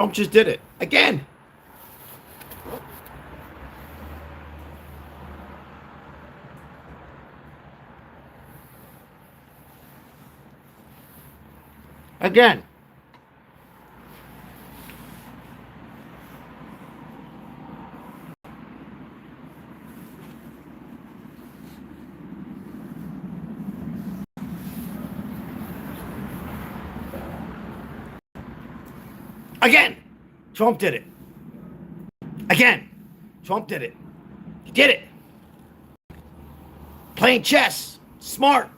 Trump just did it again. Again. Again. Trump did it. Again. Trump did it. He did it. Playing chess. Smart.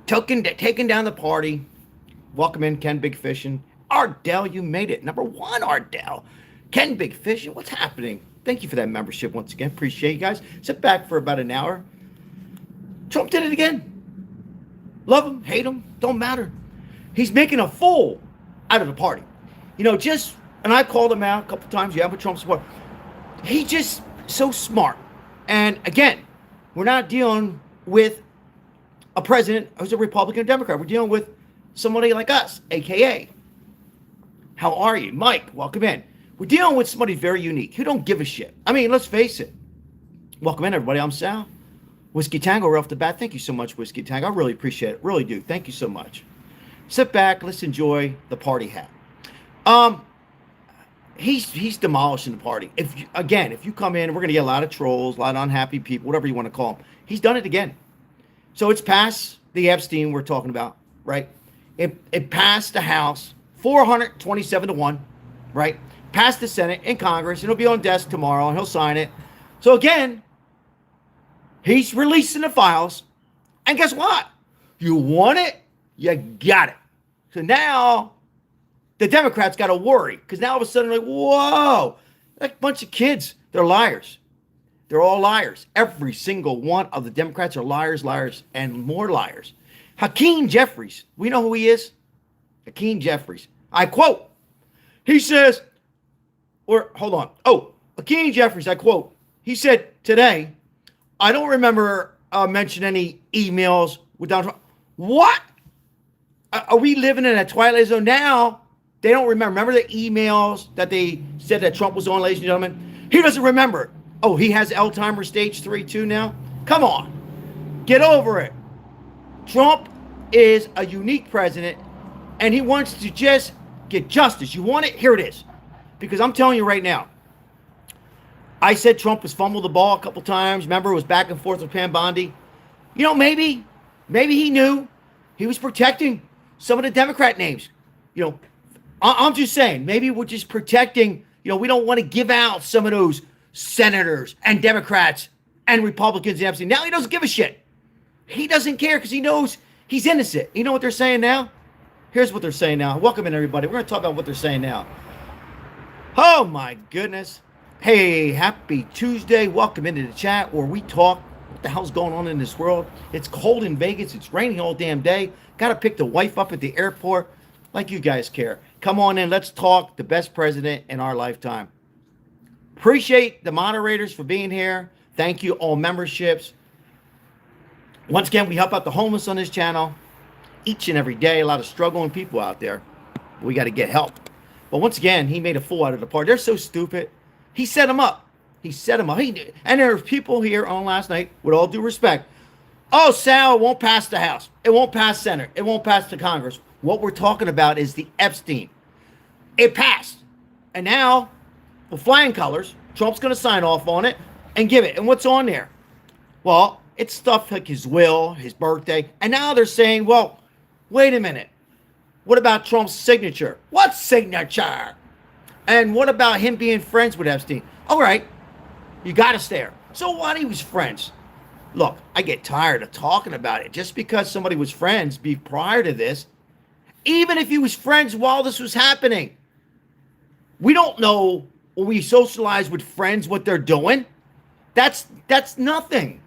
Taking down the party. Welcome in, Ken Big Fishing. Ardell, you made it. Number one, Ardell. Ken Big Fishing, what's happening? Thank you for that membership once again. Appreciate you guys. Sit back for about an hour. Trump did it again. Love him, hate him, don't matter. He's making a fool out of the party. You know, and I called him out a couple times. Yeah, I'm a Trump supporter. He just so smart. And again, we're not dealing with a president who's a Republican or Democrat. We're dealing with somebody like us, a.k.a. How are you? Mike, welcome in. We're dealing with somebody very unique who don't give a shit. I mean, let's face it. Welcome in, everybody. I'm Sal. Whiskey Tango right off the bat. Thank you so much, Whiskey Tango. I really appreciate it. Really do. Thank you so much. Sit back. Let's enjoy the party hat. He's demolishing the party. If you come in, we're going to get a lot of trolls, a lot of unhappy people, whatever you want to call them. He's done it again. So it's past the Epstein we're talking about, right? It passed the House 427-1, right? Passed the Senate and Congress. It'll be on desk tomorrow, and he'll sign it. So again, he's releasing the files. And guess what? You want it? You got it. So now the Democrats got to worry because now all of a sudden, like, whoa, like a bunch of kids. They're liars. They're all liars. Every single one of the Democrats are liars, and more liars. Hakeem Jeffries, we know who he is? Hakeem Jeffries. I quote, he says, hold on. Hakeem Jeffries, I quote, he said today, I don't remember mentioning any emails with Donald Trump. What? Are we living in a twilight zone now? They don't remember. Remember the emails that they said that Trump was on, ladies and gentlemen? He doesn't remember. Oh, he has Alzheimer's stage 3 too now? Come on. Get over it. Trump is a unique president, and he wants to just get justice. You want it? Here it is. Because I'm telling you right now, I said Trump has fumbled the ball a couple times. Remember, it was back and forth with Pam Bondi. You know, maybe he knew he was protecting some of the Democrat names. You know, I'm just saying, maybe we're just protecting, we don't want to give out some of those senators and Democrats and Republicans and Epstein. Now he doesn't give a shit. He doesn't care because he knows he's innocent. You know what they're saying now? Here's what they're saying now. Welcome in, everybody. We're going to talk about what they're saying now. Oh, my goodness. Hey, happy Tuesday. Welcome into the chat where we talk what the hell's going on in this world. It's cold in Vegas. It's raining all damn day. Got to pick the wife up at the airport like you guys care. Come on in. Let's talk the best president in our lifetime. Appreciate the moderators for being here. Thank you, all memberships. Once again, we help out the homeless on this channel each and every day. A lot of struggling people out there. We got to get help. But once again, he made a fool out of the party. They're so stupid. He set them up. And there were people here on last night, with all due respect. Oh, Sal, it won't pass the House. It won't pass Senate. It won't pass the Congress. What we're talking about is the Epstein. It passed. And now, with flying colors, Trump's going to sign off on it and give it. And what's on there? Well, it's stuff like his will, his birthday. And now they're saying, well, wait a minute. What about Trump's signature? What signature? And what about him being friends with Epstein? All right, you got to stare. So what? He was friends. Look, I get tired of talking about it. Just because somebody was friends prior to this, even if he was friends while this was happening, we don't know when we socialize with friends what they're doing. That's nothing.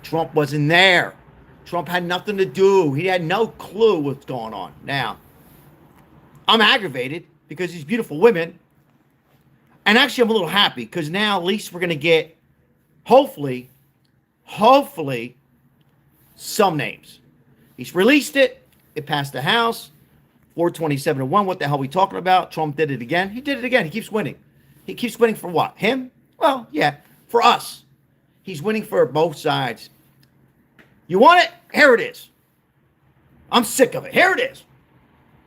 Trump wasn't there. Trump had nothing to do. He had no clue what's going on. Now, I'm aggravated because these beautiful women, and actually I'm a little happy because now at least we're going to get, hopefully, some names. He's released it. It passed the House. 427-1. What the hell are we talking about? Trump did it again. He did it again. He keeps winning. He keeps winning for what? Him? Well, yeah, for us. He's winning for both sides. You want it? Here it is. I'm sick of it. Here it is.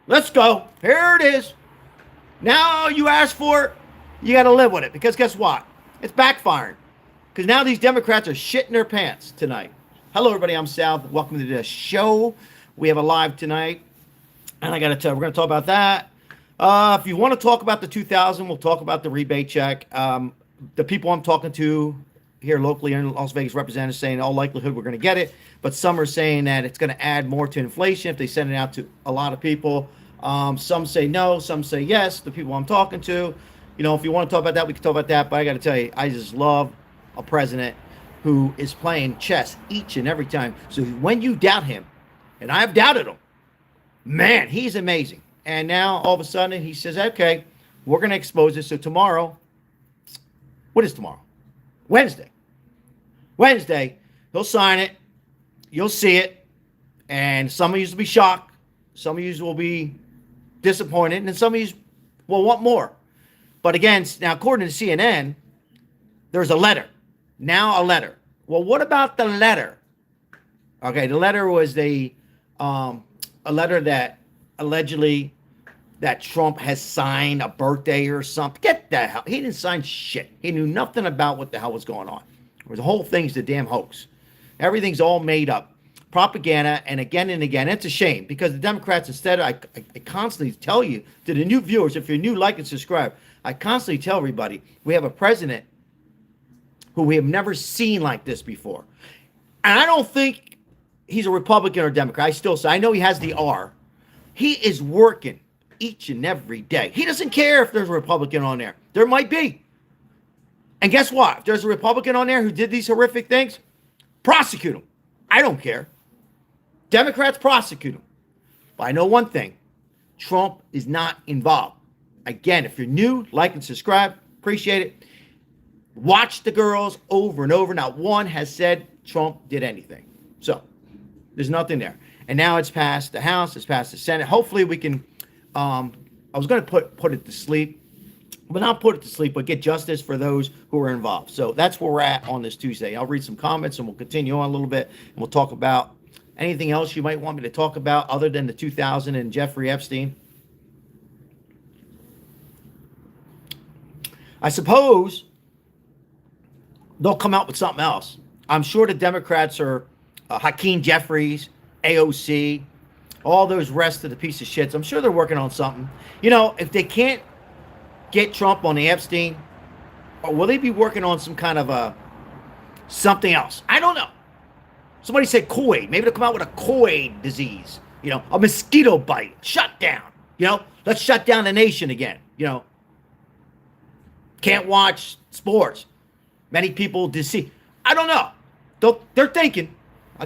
Let's go. Here it is. Now you asked for it. You got to live with it, because guess what? It's backfiring. Because now these Democrats are shitting their pants tonight. Hello, everybody. I'm Sal. Welcome to the show. We have a live tonight. And I got to tell you, we're going to talk about that. If you want to talk about the 2000, we'll talk about the rebate check. The people I'm talking to here locally in Las Vegas, representatives saying in all likelihood we're going to get it. But some are saying that it's going to add more to inflation if they send it out to a lot of people. Some say no. Some say yes. The people I'm talking to. You know, if you want to talk about that, we can talk about that. But I got to tell you, I just love a president who is playing chess each and every time. So when you doubt him, and I've doubted him, man, he's amazing. And now all of a sudden he says, okay, we're going to expose this. So tomorrow, what is tomorrow? Wednesday, he'll sign it. You'll see it. And some of you will be shocked. Some of you will be disappointed. And some of you will want more. But again, now according to CNN, there's a letter. Now a letter. Well, what about the letter? Okay, the letter was a letter that allegedly that Trump has signed a birthday or something. Get the hell. He didn't sign shit. He knew nothing about what the hell was going on. The whole thing's a damn hoax. Everything's all made up. Propaganda, and again, it's a shame because the Democrats, instead, I constantly tell you, to the new viewers, if you're new, like and subscribe. I constantly tell everybody, we have a president who we have never seen like this before. And I don't think he's a Republican or Democrat. I still say, I know he has the R. He is working each and every day. He doesn't care if there's a Republican on there. There might be. And guess what? If there's a Republican on there who did these horrific things, prosecute him. I don't care. Democrats, prosecute him. But I know one thing. Trump is not involved. Again, if you're new, like and subscribe. Appreciate it. Watch the girls over and over. Not one has said Trump did anything. So, there's nothing there. And now it's passed the House. It's passed the Senate. Hopefully we can, I was going to put it to sleep. But not put it to sleep, but get justice for those who are involved. So that's where we're at on this Tuesday. I'll read some comments and we'll continue on a little bit. And we'll talk about anything else you might want me to talk about other than the 2000 and Jeffrey Epstein. I suppose they'll come out with something else. I'm sure the Democrats are Hakeem Jeffries, AOC, all those rest of the piece of shits. I'm sure they're working on something. You know, if they can't get Trump on the Epstein, or will they be working on some kind of something else? I don't know. Somebody said Kool-Aid. Maybe they'll come out with a Kool-Aid disease. You know, a mosquito bite. Shut down. You know, let's shut down the nation again. You know, can't watch sports. Many people deceive. I don't know. They're thinking.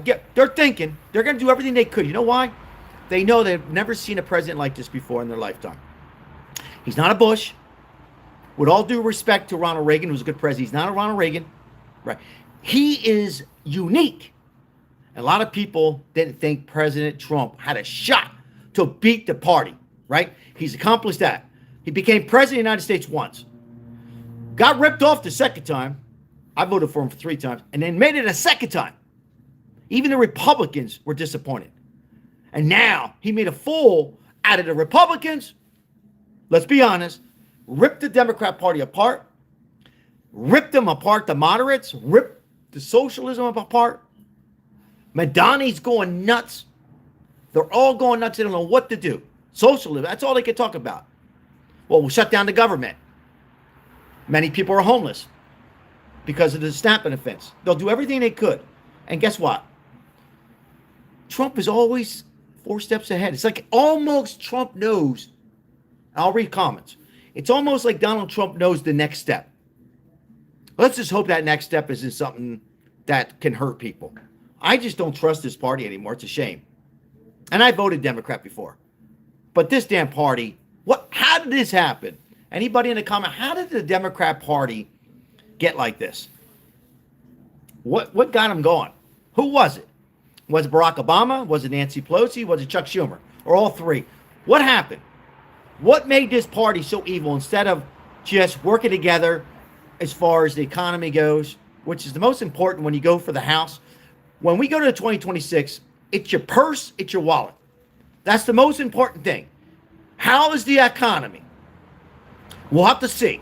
They're thinking. They're going to do everything they could. You know why? They know they've never seen a president like this before in their lifetime. He's not a Bush. With all due respect to Ronald Reagan, who was a good president, he's not a Ronald Reagan. Right? He is unique. A lot of people didn't think President Trump had a shot to beat the party. Right? He's accomplished that. He became president of the United States once. Got ripped off the second time. I voted for him for 3 times. And then made it a second time. Even the Republicans were disappointed. And now he made a fool out of the Republicans. Let's be honest. Ripped the Democrat Party apart. Ripped them apart, the moderates. Ripped the socialism apart. Madani's going nuts. They're all going nuts. They don't know what to do. Socialism, that's all they can talk about. Well, we'll shut down the government. Many people are homeless because of the snapping offense. They'll do everything they could. And guess what? Trump is always 4 steps ahead. It's like almost Trump knows. I'll read comments. It's almost like Donald Trump knows the next step. Let's just hope that next step isn't something that can hurt people. I just don't trust this party anymore. It's a shame. And I voted Democrat before. But this damn party, how did this happen? Anybody in the comment, how did the Democrat Party get like this? What got them going? Who was it? Was it Barack Obama? Was it Nancy Pelosi? Was it Chuck Schumer? Or all 3? What happened? What made this party so evil instead of just working together as far as the economy goes, which is the most important when you go for the House? When we go to 2026, it's your purse, it's your wallet. That's the most important thing. How is the economy? We'll have to see.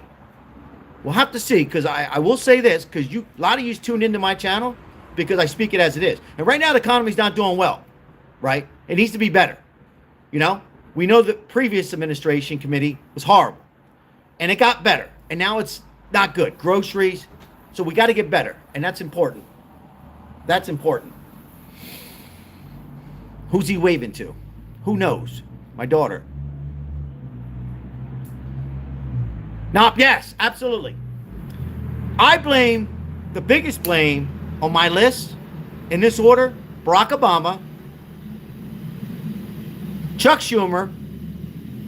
We'll have to see, because I will say this, because a lot of you tuned into my channel because I speak it as it is. And right now the economy's not doing well, right? It needs to be better. You know, we know the previous administration committee was horrible, and it got better, and now it's not good. Groceries, so we got to get better, and that's important. That's important. Who's he waving to? Who knows? My daughter. Now, yes, absolutely. I blame, the biggest blame on my list, in this order, Barack Obama, Chuck Schumer,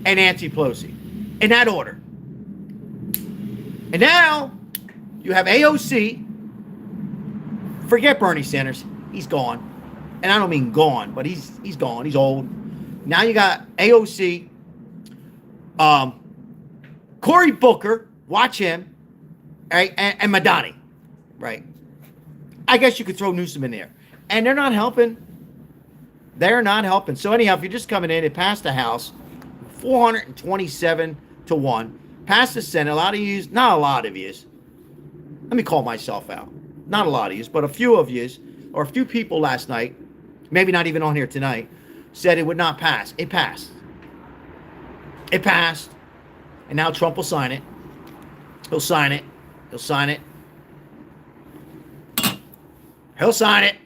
and Nancy Pelosi. In that order. And now, you have AOC. Forget Bernie Sanders. He's gone. And I don't mean gone, but he's gone. He's old. Now you got AOC. Cory Booker, watch him, right? And Madani, right? I guess you could throw Newsom in there. And they're not helping. They're not helping. So anyhow, if you're just coming in, it passed the House, 427-1. Passed the Senate. A lot of yous, not a lot of yous. Let me call myself out. Not a lot of yous, but a few of yous, or a few people last night, maybe not even on here tonight, said it would not pass. It passed. It passed. And now Trump will sign it. He'll sign it. He'll sign it. He'll sign it.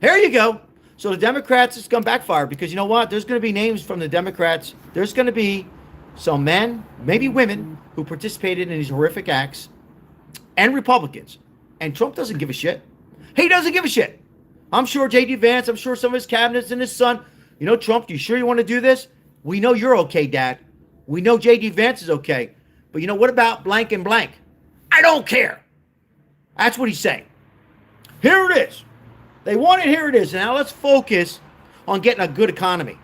Here you go. So the Democrats, it's going to backfire, because you know what? There's going to be names from the Democrats. There's going to be some men, maybe women, who participated in these horrific acts, and Republicans. And Trump doesn't give a shit. He doesn't give a shit. I'm sure J.D. Vance, I'm sure some of his cabinets and his son, you know, Trump, you sure you want to do this? We know you're okay, Dad. We know J.D. Vance is okay. But you know, what about blank and blank? I don't care. That's what he's saying. Here it is. They want it, here it is. Now let's focus on getting a good economy.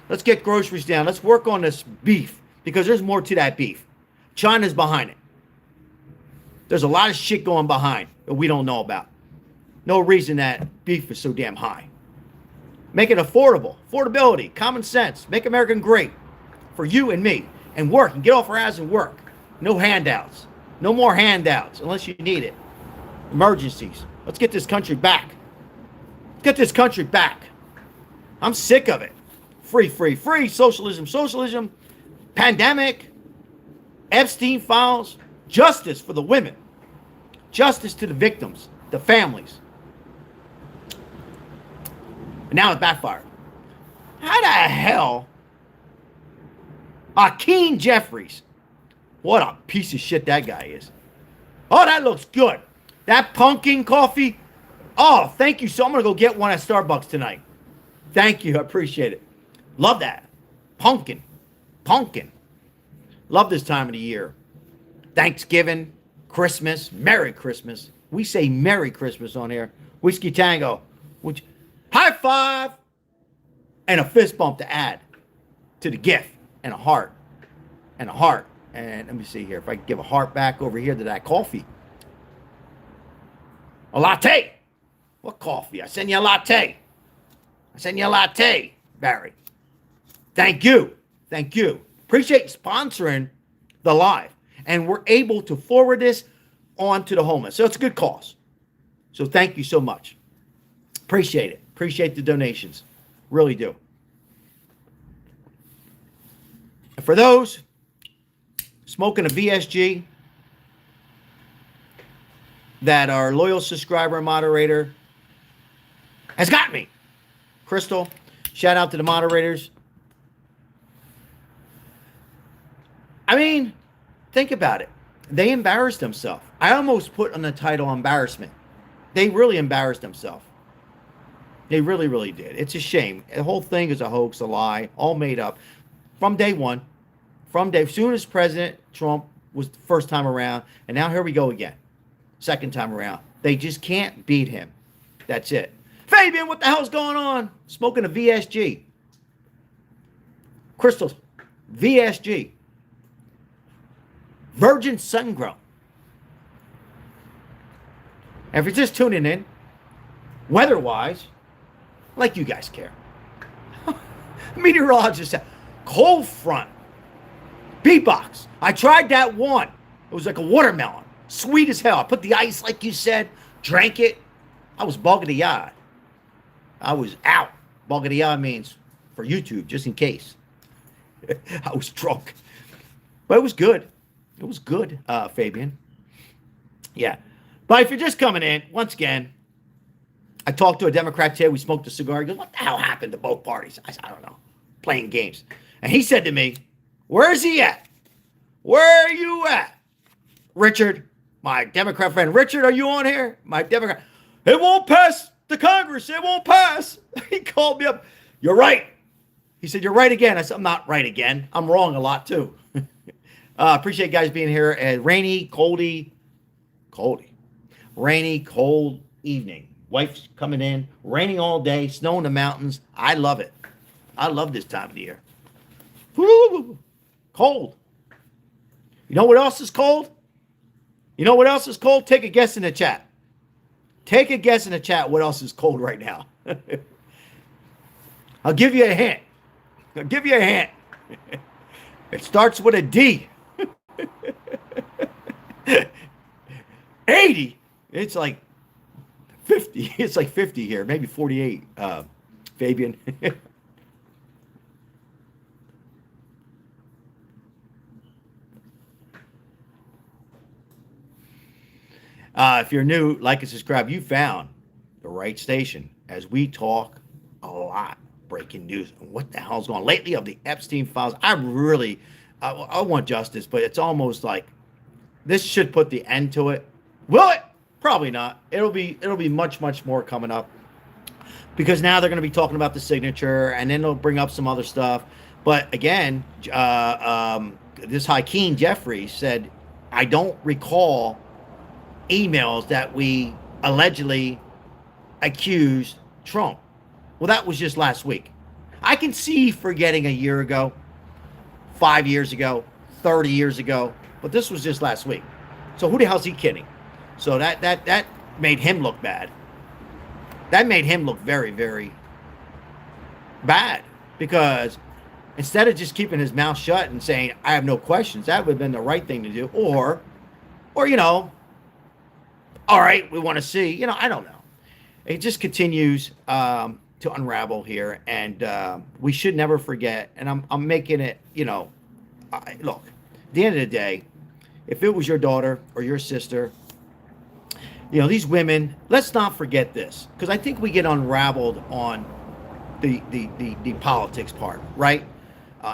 Let's get groceries down. Let's work on this beef, because there's more to that beef. China's behind it. There's a lot of shit going behind that we don't know about. No reason that beef is so damn high. Make it affordable. Affordability, common sense. Make America great for you and me. And work, and get off our ass and work. No handouts. No more handouts unless you need it. Emergencies. Let's get this country back. Let's get this country back. I'm sick of it. Free, free, free. Socialism, socialism. Pandemic. Epstein files. Justice for the women. Justice to the victims. The families. And now it backfired. How the hell? Hakeem Jeffries. What a piece of shit that guy is. Oh, that looks good. That pumpkin coffee. Oh, thank you. So I'm going to go get one at Starbucks tonight. Thank you. I appreciate it. Love that. Pumpkin. Pumpkin. Love this time of the year. Thanksgiving, Christmas, Merry Christmas. We say Merry Christmas on here. Whiskey Tango. Which, high five and a fist bump to add to the gift. And a heart. And a heart. And let me see here. If I can give a heart back over here to that coffee. A latte. What coffee? I send you a latte. I send you a latte, Barry. Thank you. Thank you. Appreciate sponsoring the live. And we're able to forward this on to the homeless. So it's a good cause. So thank you so much. Appreciate it. Appreciate the donations. Really do. And for those smoking a VSG that our loyal subscriber and moderator has got me. Crystal, shout out to the moderators. I mean, think about it. They embarrassed themselves. I almost put on the title embarrassment. They really embarrassed themselves. They really, really did. It's a shame. The whole thing is a hoax, a lie, all made up. From day one, as soon as President Trump was the first time around, and now here we go again. Second time around. They just can't beat him. That's it. Fabian, what the hell's going on? Smoking a VSG. Crystals, VSG, virgin sun grown. And if you're just tuning in, weather-wise, like you guys care. Meteorologist said, cold front, beatbox. I tried that one. It was like a watermelon, sweet as hell. I put the ice, like you said, drank it. I was bug of the yard. I was out. Bug of the yard means for YouTube, just in case. I was drunk. But it was good. It was good, Fabian. Yeah. But if you're just coming in, once again, I talked to a Democrat today. We smoked a cigar. He goes, what the hell happened to both parties? I said, I don't know. Playing games. And he said to me, where's he at? Where are you at? Richard, my Democrat friend. Richard, are you on here? My Democrat. It won't pass the Congress. It won't pass. He called me up. You're right. He said, you're right again. I said, I'm not right again. I'm wrong a lot too. Appreciate you guys being here. Rainy, cold evening. Wife's coming in. Raining all day. Snow in the mountains. I love it. I love this time of the year. Woo! Cold. You know what else is cold? You know what else is cold? Take a guess in the chat. Take a guess in the chat what else is cold right now. I'll give you a hint. It starts with a D. 80. It's like 50. It's like 50 here. Maybe 48, Fabian. If you're new, like and subscribe. You found the right station as we talk a lot breaking news. What the hell's going on lately of the Epstein files? I want justice, but it's almost like this should put the end to it. Will it? Probably not. It'll be much more coming up because now they're going to be talking about the signature, and then they'll bring up some other stuff. But again, this Hakeem Jeffries said, I don't recall emails that we allegedly accused Trump. Well, that was just last week. I can see forgetting a year ago, 5 years ago, 30 years ago, but this was just last week. So who the hell's he kidding? So that made him look bad. That made him look very, very bad because instead of just keeping his mouth shut and saying, I have no questions, that would have been the right thing to do. Or, you know, all right, we want to see, I don't know. It just continues to unravel here. And we should never forget. And I'm making it, look, at the end of the day, if it was your daughter or your sister, these women, let's not forget this. Because I think we get unraveled on the politics part, right?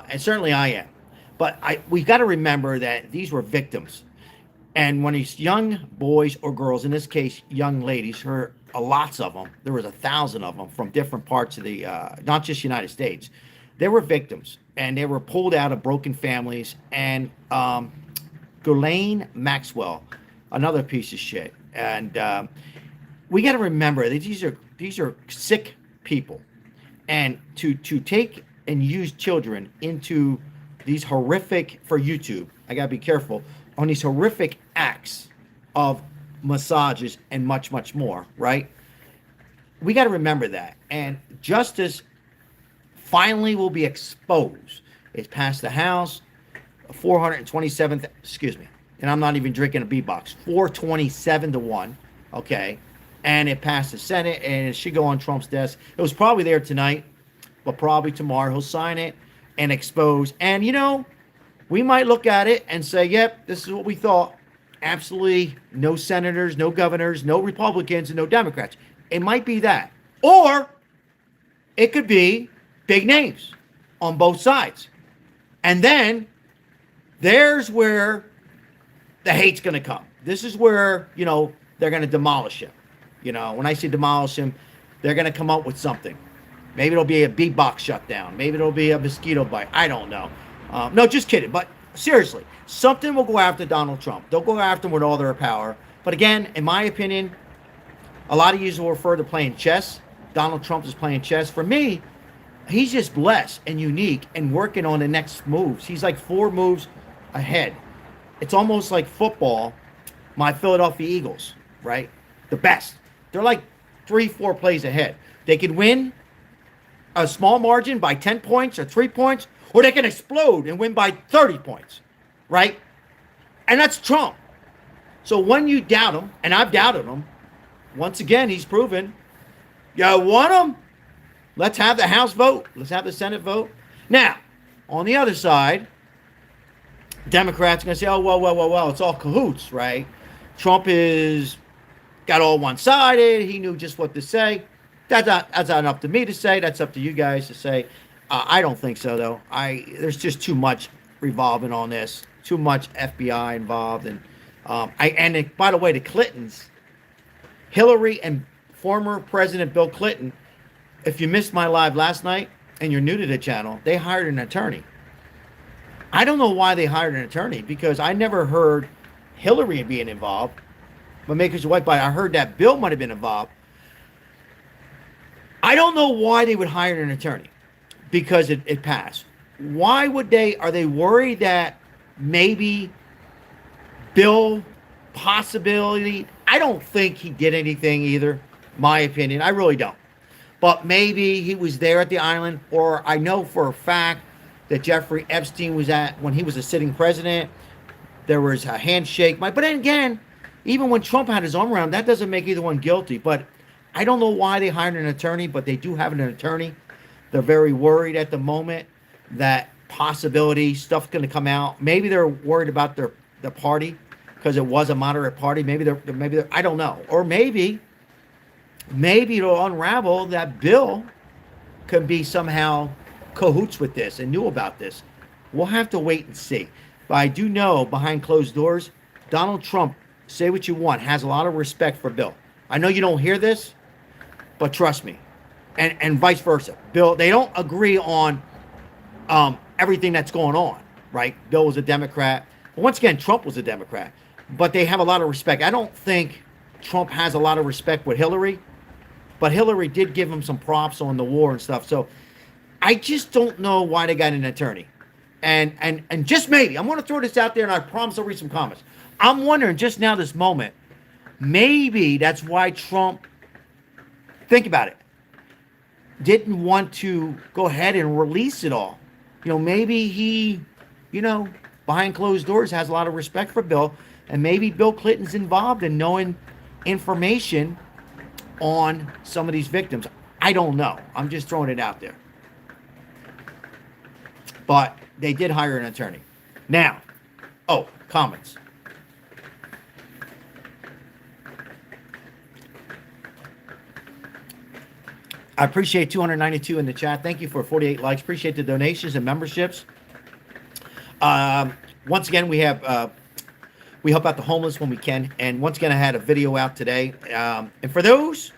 And certainly I am. But we got to remember that these were victims. And when these young boys or girls, in this case, young ladies, lots of them, there was 1,000 of them from different parts of the, not just United States, they were victims and they were pulled out of broken families. And Ghislaine Maxwell, another piece of shit. And we got to remember that these are sick people. And to take and use children into these horrific, for YouTube, I got to be careful, on these horrific acts of massages and much more, right? We got to remember that. And justice finally will be exposed. It's passed the House, 427th, excuse me, and I'm not even drinking a beatbox, 427-1, okay? And it passed the Senate, and it should go on Trump's desk. It was probably there tonight, but probably tomorrow he'll sign it and expose. And, we might look at it and say, yep, this is what we thought. Absolutely no senators, no governors, no Republicans, and no Democrats. It might be that. Or it could be big names on both sides. And then there's where the hate's going to come. This is where, they're going to demolish him. When I say demolish him, they're going to come up with something. Maybe it'll be a beatbox shutdown. Maybe it'll be a mosquito bite. I don't know. No, just kidding. But seriously, something will go after Donald Trump. They'll go after him with all their power. But again, in my opinion, a lot of you will refer to playing chess. Donald Trump is playing chess. For me, He's just blessed and unique and working on the next moves. He's like 4 moves ahead. It's almost like football, my Philadelphia Eagles, right? The best. They're like 3, 4 plays ahead. They can win a small margin by 10 points or 3 points, or they can explode and win by 30 points, right? And that's Trump. So when you doubt him, and I've doubted him, once again, he's proven, you want him? Let's have the House vote. Let's have the Senate vote. Now, on the other side, Democrats are going to say, oh, well, it's all cahoots, right? Trump is got all one-sided. He knew just what to say. That's not up to me to say. That's up to you guys to say. I don't think so, though. There's just too much revolving on this. Too much FBI involved. And by the way, the Clintons, Hillary and former President Bill Clinton, if you missed my live last night and you're new to the channel, they hired an attorney. I don't know why they hired an attorney, because I never heard Hillary being involved. But Maker's wife, but I heard that Bill might have been involved. I don't know why they would hire an attorney, because it passed. Why would they? Are they worried that maybe Bill possibility? I don't think he did anything either, my opinion. I really don't. But maybe he was there at the island, or I know for a fact that Jeffrey Epstein was at when he was a sitting president. There was a handshake. But then again, even when Trump had his arm around, that doesn't make either one guilty. But I don't know why they hired an attorney, but they do have an attorney. They're very worried at the moment that possibility stuff's going to come out. Maybe they're worried about the party because it was a moderate party. Maybe they're I don't know. Or maybe it'll unravel that Bill can be somehow cahoots with this and knew about this. We'll have to wait and see. But I do know behind closed doors, Donald Trump, say what you want, has a lot of respect for Bill. I know you don't hear this, but trust me. And vice versa. Bill, they don't agree on everything that's going on, right? Bill was a Democrat. But once again, Trump was a Democrat. But they have a lot of respect. I don't think Trump has a lot of respect with Hillary, but Hillary did give him some props on the war and stuff. So I just don't know why they got an attorney. And just maybe, I'm going to throw this out there, and I promise I'll read some comments. I'm wondering just now, this moment, maybe that's why Trump, think about it, didn't want to go ahead and release it all. Maybe he, behind closed doors has a lot of respect for Bill, and maybe Bill Clinton's involved in knowing information on some of these victims. I don't know. I'm just throwing it out there. But they did hire an attorney. Now, comments. I appreciate 292 in the chat. Thank you for 48 likes. Appreciate the donations and memberships. Once again, we help out the homeless when we can. And once again, I had a video out today. And for those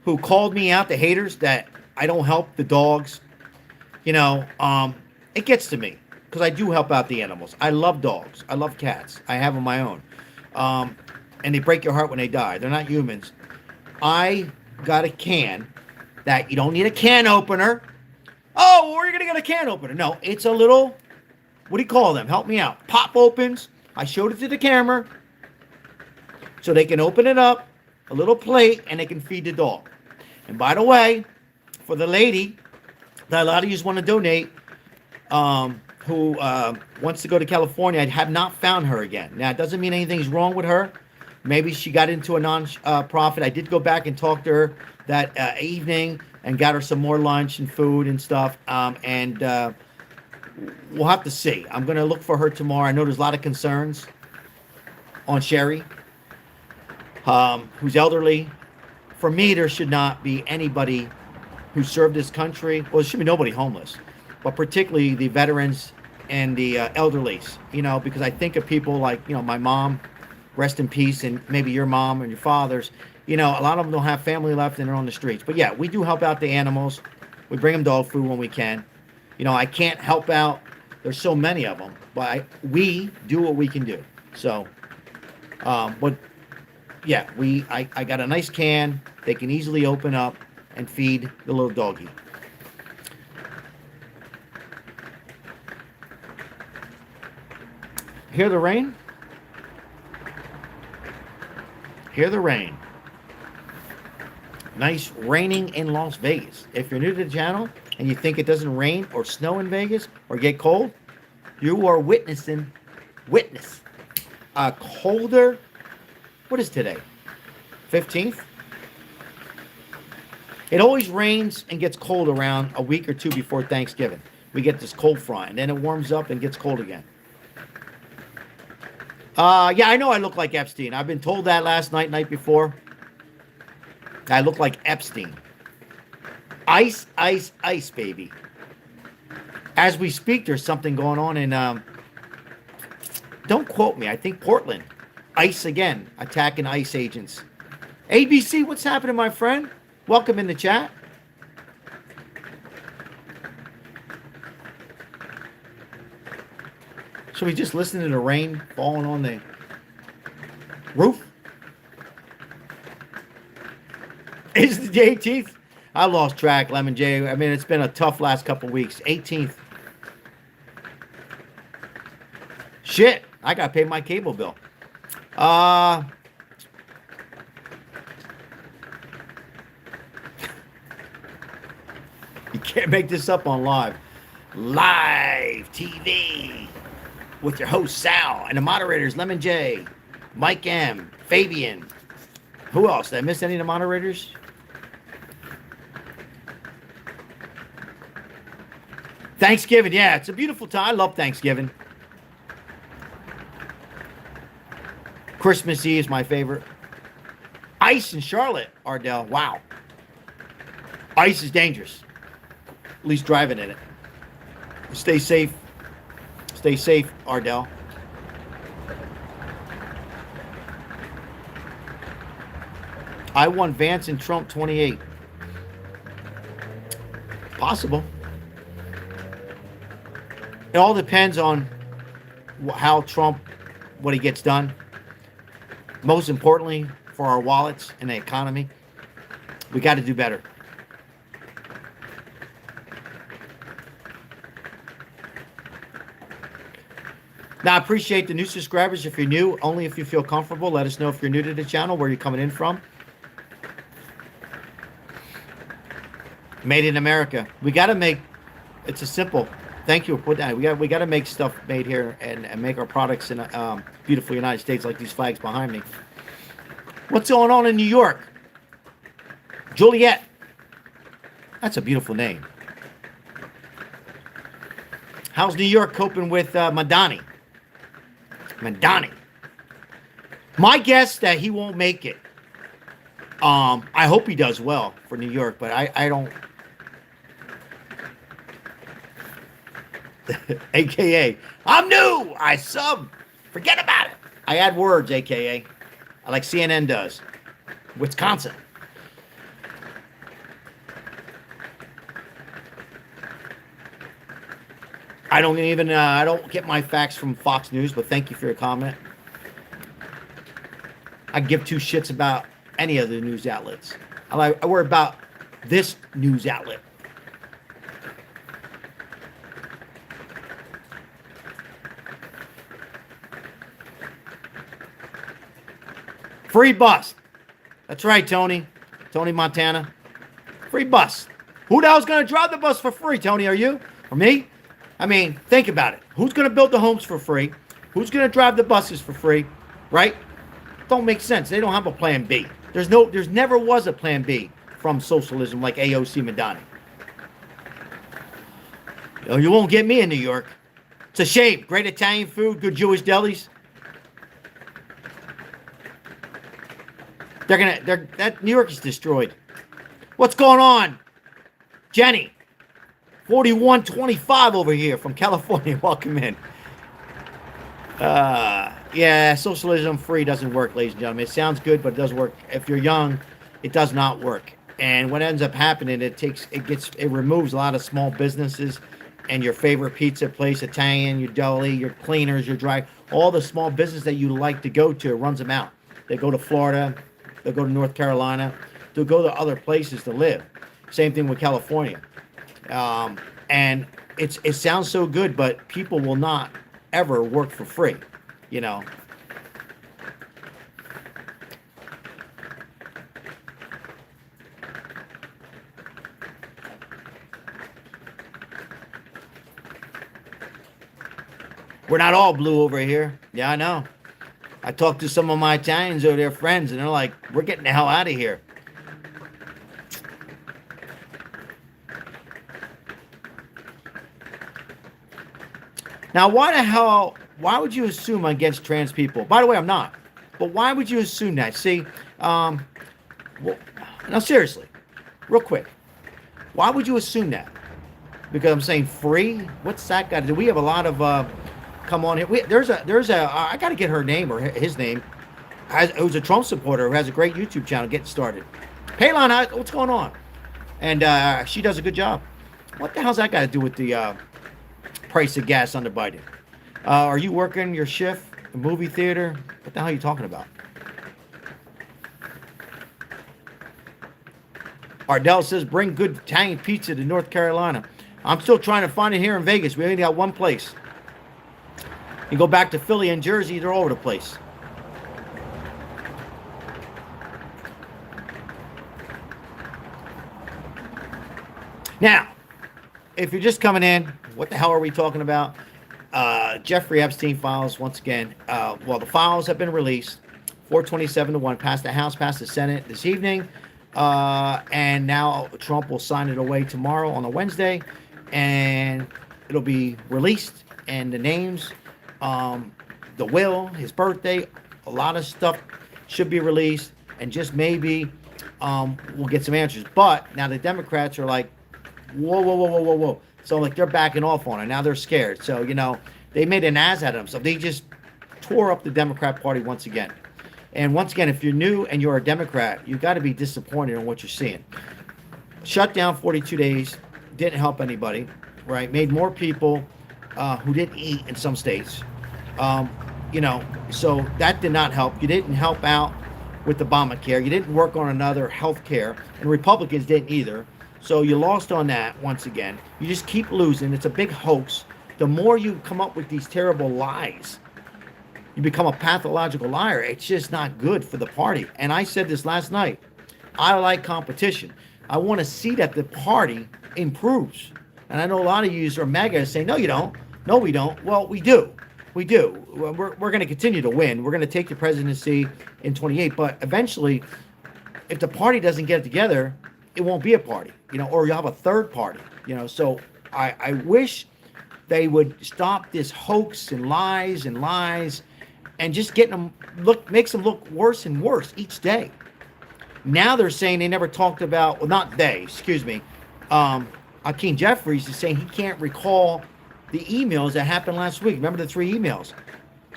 who called me out, the haters, that I don't help the dogs, it gets to me because I do help out the animals. I love dogs. I love cats. I have on my own. And they break your heart when they die. They're not humans. I got a can that you don't need a can opener. Oh, where are you going to get a can opener? No, it's a little, what do you call them? Help me out. Pop opens. I showed it to the camera so they can open it up, a little plate, and they can feed the dog. And by the way, for the lady that a lot of you want to donate, who wants to go to California, I have not found her again. Now, it doesn't mean anything's wrong with her. Maybe she got into a non-profit. I did go back and talk to her that evening and got her some more lunch and food and stuff. And we'll have to see. I'm going to look for her tomorrow. I know there's a lot of concerns on Sherry, who's elderly. For me, there should not be anybody who served this country. Well, there should be nobody homeless, but particularly the veterans and the elderlies, because I think of people like, my mom, rest in peace, and maybe your mom and your father's. A lot of them don't have family left and they're on the streets. But yeah, we do help out the animals. We bring them dog food when we can. I can't help out. There's so many of them, but we do what we can do. So, but yeah, I got a nice can. They can easily open up and feed the little doggy. Hear the rain? Hear the rain. Nice raining in Las Vegas. If you're new to the channel and you think it doesn't rain or snow in Vegas or get cold, you are witness a colder, what is today? 15th? It always rains and gets cold around a week or two before Thanksgiving. We get this cold front, and then it warms up and gets cold again. Yeah, I know I look like Epstein. I've been told that last night before. I look like Epstein. Ice, ice, ice, baby. As we speak, there's something going on in, don't quote me, I think Portland. ICE again, attacking ICE agents. ABC, what's happening, my friend? Welcome in the chat. So we just listening to the rain falling on the roof? Is it the 18th? I lost track, Lemon J. I mean, it's been a tough last couple weeks. 18th. Shit, I got to pay my cable bill. You can't make this up on live. Live TV with your host Sal and the moderators Lemon J, Mike M, Fabian. Who else? Did I miss any of the moderators? Thanksgiving, yeah, it's a beautiful time. I love Thanksgiving. Christmas Eve is my favorite. Ice in Charlotte, Ardell. Wow. Ice is dangerous. At least driving in it. Stay safe. Stay safe, Ardell. I won Vance and Trump 28. Possible. It all depends on how Trump, what he gets done. Most importantly, for our wallets and the economy, we got to do better. Now, I appreciate the new subscribers. If you're new, only if you feel comfortable. Let us know if you're new to the channel, where you're coming in from. Made in America. We got to make, it's a simple, thank you for putting that. We got to make stuff made here and make our products in a beautiful United States, like these flags behind me. What's going on in New York? Juliet. That's a beautiful name. How's New York coping with Madani? Madani. My guess that he won't make it. I hope he does well for New York, but I don't. AKA, I'm new. I sub. Forget about it. I add words, AKA. Like CNN does. Wisconsin. I don't even, I don't get my facts from Fox News, but thank you for your comment. I give two shits about any of the news outlets. I worry about this news outlet. Free bus. That's right, Tony. Tony Montana. Free bus. Who the hell's going to drive the bus for free, Tony? Are you? Or me? I mean, think about it. Who's going to build the homes for free? Who's going to drive the buses for free? Right? Don't make sense. They don't have a plan B. There's never was a plan B from socialism like AOC Madani. You won't get me in New York. It's a shame. Great Italian food, good Jewish delis. That New York is destroyed. What's going on? Jenny, 4125 over here from California. Welcome in. Yeah, socialism free doesn't work, ladies and gentlemen. It sounds good, but it doesn't work. If you're young, it does not work. And what ends up happening, it removes a lot of small businesses and your favorite pizza place, Italian, your deli, your cleaners, your dry, all the small business that you like to go to, it runs them out. They go to Florida. They'll go to North Carolina. They'll go to other places to live. Same thing with California. And it sounds so good, but people will not ever work for free. You know, we're not all blue over here. Yeah, I know. I talked to some of my Italians or their friends, and they're like, "We're getting the hell out of here." Now, why the hell? Why would you assume I'm against trans people? By the way, I'm not. But why would you assume that? See, well, now seriously, real quick, why would you assume that? Because I'm saying free. What's that got to do? We have a lot of. Come on here. There's a. I got to get her name or his name. Who's a Trump supporter who has a great YouTube channel getting started. Palin, what's going on? And she does a good job. What the hell's that got to do with the price of gas under Biden? Are you working your shift, a movie theater? What the hell are you talking about? Ardell says, bring good Italian pizza to North Carolina. I'm still trying to find it here in Vegas. We only got one place. You go back to Philly and Jersey, they're all over the place. Now, if you're just coming in, what the hell are we talking about? Jeffrey Epstein files, once again. Well, the files have been released. 427-1, passed the House, passed the Senate this evening. And now Trump will sign it away tomorrow on a Wednesday. And it'll be released. And the names, the will, his birthday, a lot of stuff should be released. And just maybe we'll get some answers. But now the Democrats are like, whoa. So like they're backing off on it. Now they're scared. So, you know, they made an ass out of themselves. They just tore up the Democrat Party once again. And once again, if you're new and you're a Democrat, you got to be disappointed in what you're seeing. Shut down 42 days, didn't help anybody, right? Made more people who didn't eat in some states. You know, so that did not help. You didn't help out with Obamacare. You didn't work on another health care. And Republicans didn't either. So you lost on that once again. You just keep losing. It's a big hoax. The more you come up with these terrible lies, you become a pathological liar. It's just not good for the party. And I said this last night. I like competition. I want to see that the party improves. And I know a lot of you are MAGA saying, no, you don't. No, we don't. Well, we do. We do. We're going to continue to win. We're going to take the presidency in 28. But eventually, if the party doesn't get it together, it won't be a party, you know, or you'll have a third party, you know. So I wish they would stop this hoax and lies and just get them makes them look worse and worse each day. Now they're saying they never talked about, well, not they, excuse me. Hakeem Jeffries is saying he can't recall the emails that happened last week. Remember the 3 emails?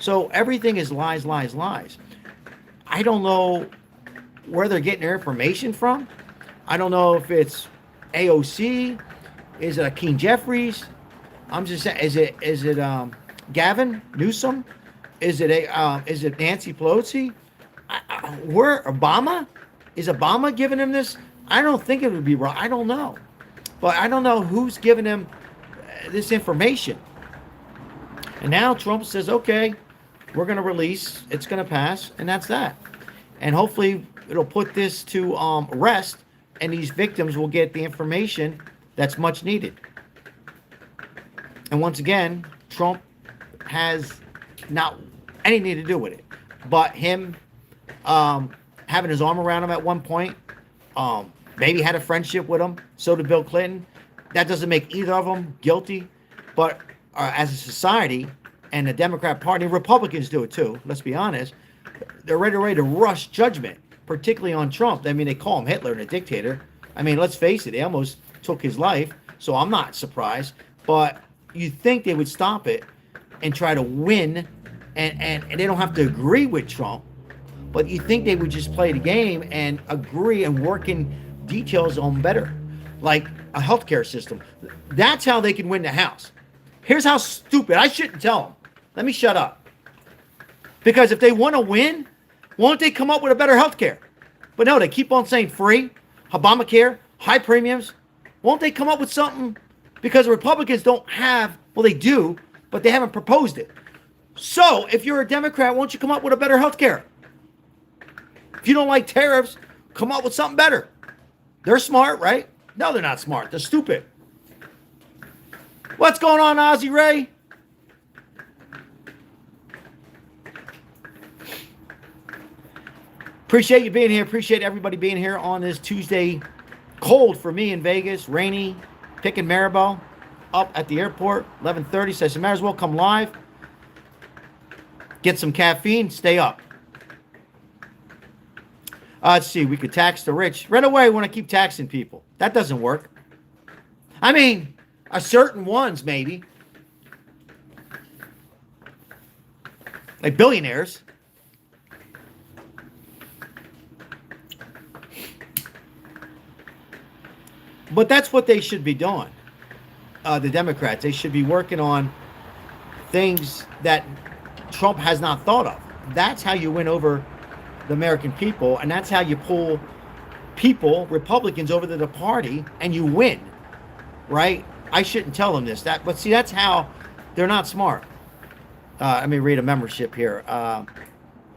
So everything is lies. I don't know where they're getting their information from. I don't know if it's AOC. Is it Hakeem Jeffries? I'm just saying, is it Gavin Newsom? Is it Nancy Pelosi? Where Obama? Is Obama giving him this? I don't think it would be wrong. I don't know, but I don't know who's giving him this information. And now Trump says, okay, we're going to release. It's going to pass, and that's that. And hopefully it'll put this to rest. And these victims will get the information that's much needed. And once again, Trump has not anything to do with it. But him having his arm around him at one point, maybe had a friendship with him. So did Bill Clinton. That doesn't make either of them guilty. But as a society and the Democrat Party, Republicans do it too, let's be honest, they're ready to rush judgment. Particularly on Trump. I mean, they call him Hitler and a dictator. I mean, let's face it, they almost took his life, so I'm not surprised. But you think they would stop it and try to win, and they don't have to agree with Trump, but you think they would just play the game and agree and work in details on better, like a healthcare system. That's how they can win the House. Here's how stupid. I shouldn't tell them. Let me shut up. Because if they want to win, won't they come up with a better health care? But no, they keep on saying free, Obamacare, high premiums. Won't they come up with something? Because the Republicans don't have, well, they do, but they haven't proposed it. So if you're a Democrat, won't you come up with a better health care? If you don't like tariffs, come up with something better. They're smart, right? No, they're not smart. They're stupid. What's going on, Ozzy Ray? Appreciate you being here. Appreciate everybody being here on this Tuesday. Cold for me in Vegas. Rainy. Picking Maribel up at the airport. 11:30. Says you might as well come live. Get some caffeine. Stay up. Let's see. We could tax the rich. Right away, we want to keep taxing people. That doesn't work. I mean, certain ones maybe. Like billionaires. But that's what they should be doing. The Democrats. They should be working on things that Trump has not thought of. That's how you win over the American people, and that's how you pull people, Republicans, over to the party, and you win, right? I shouldn't tell them this, but see, that's how they're not smart. Let me read a membership here.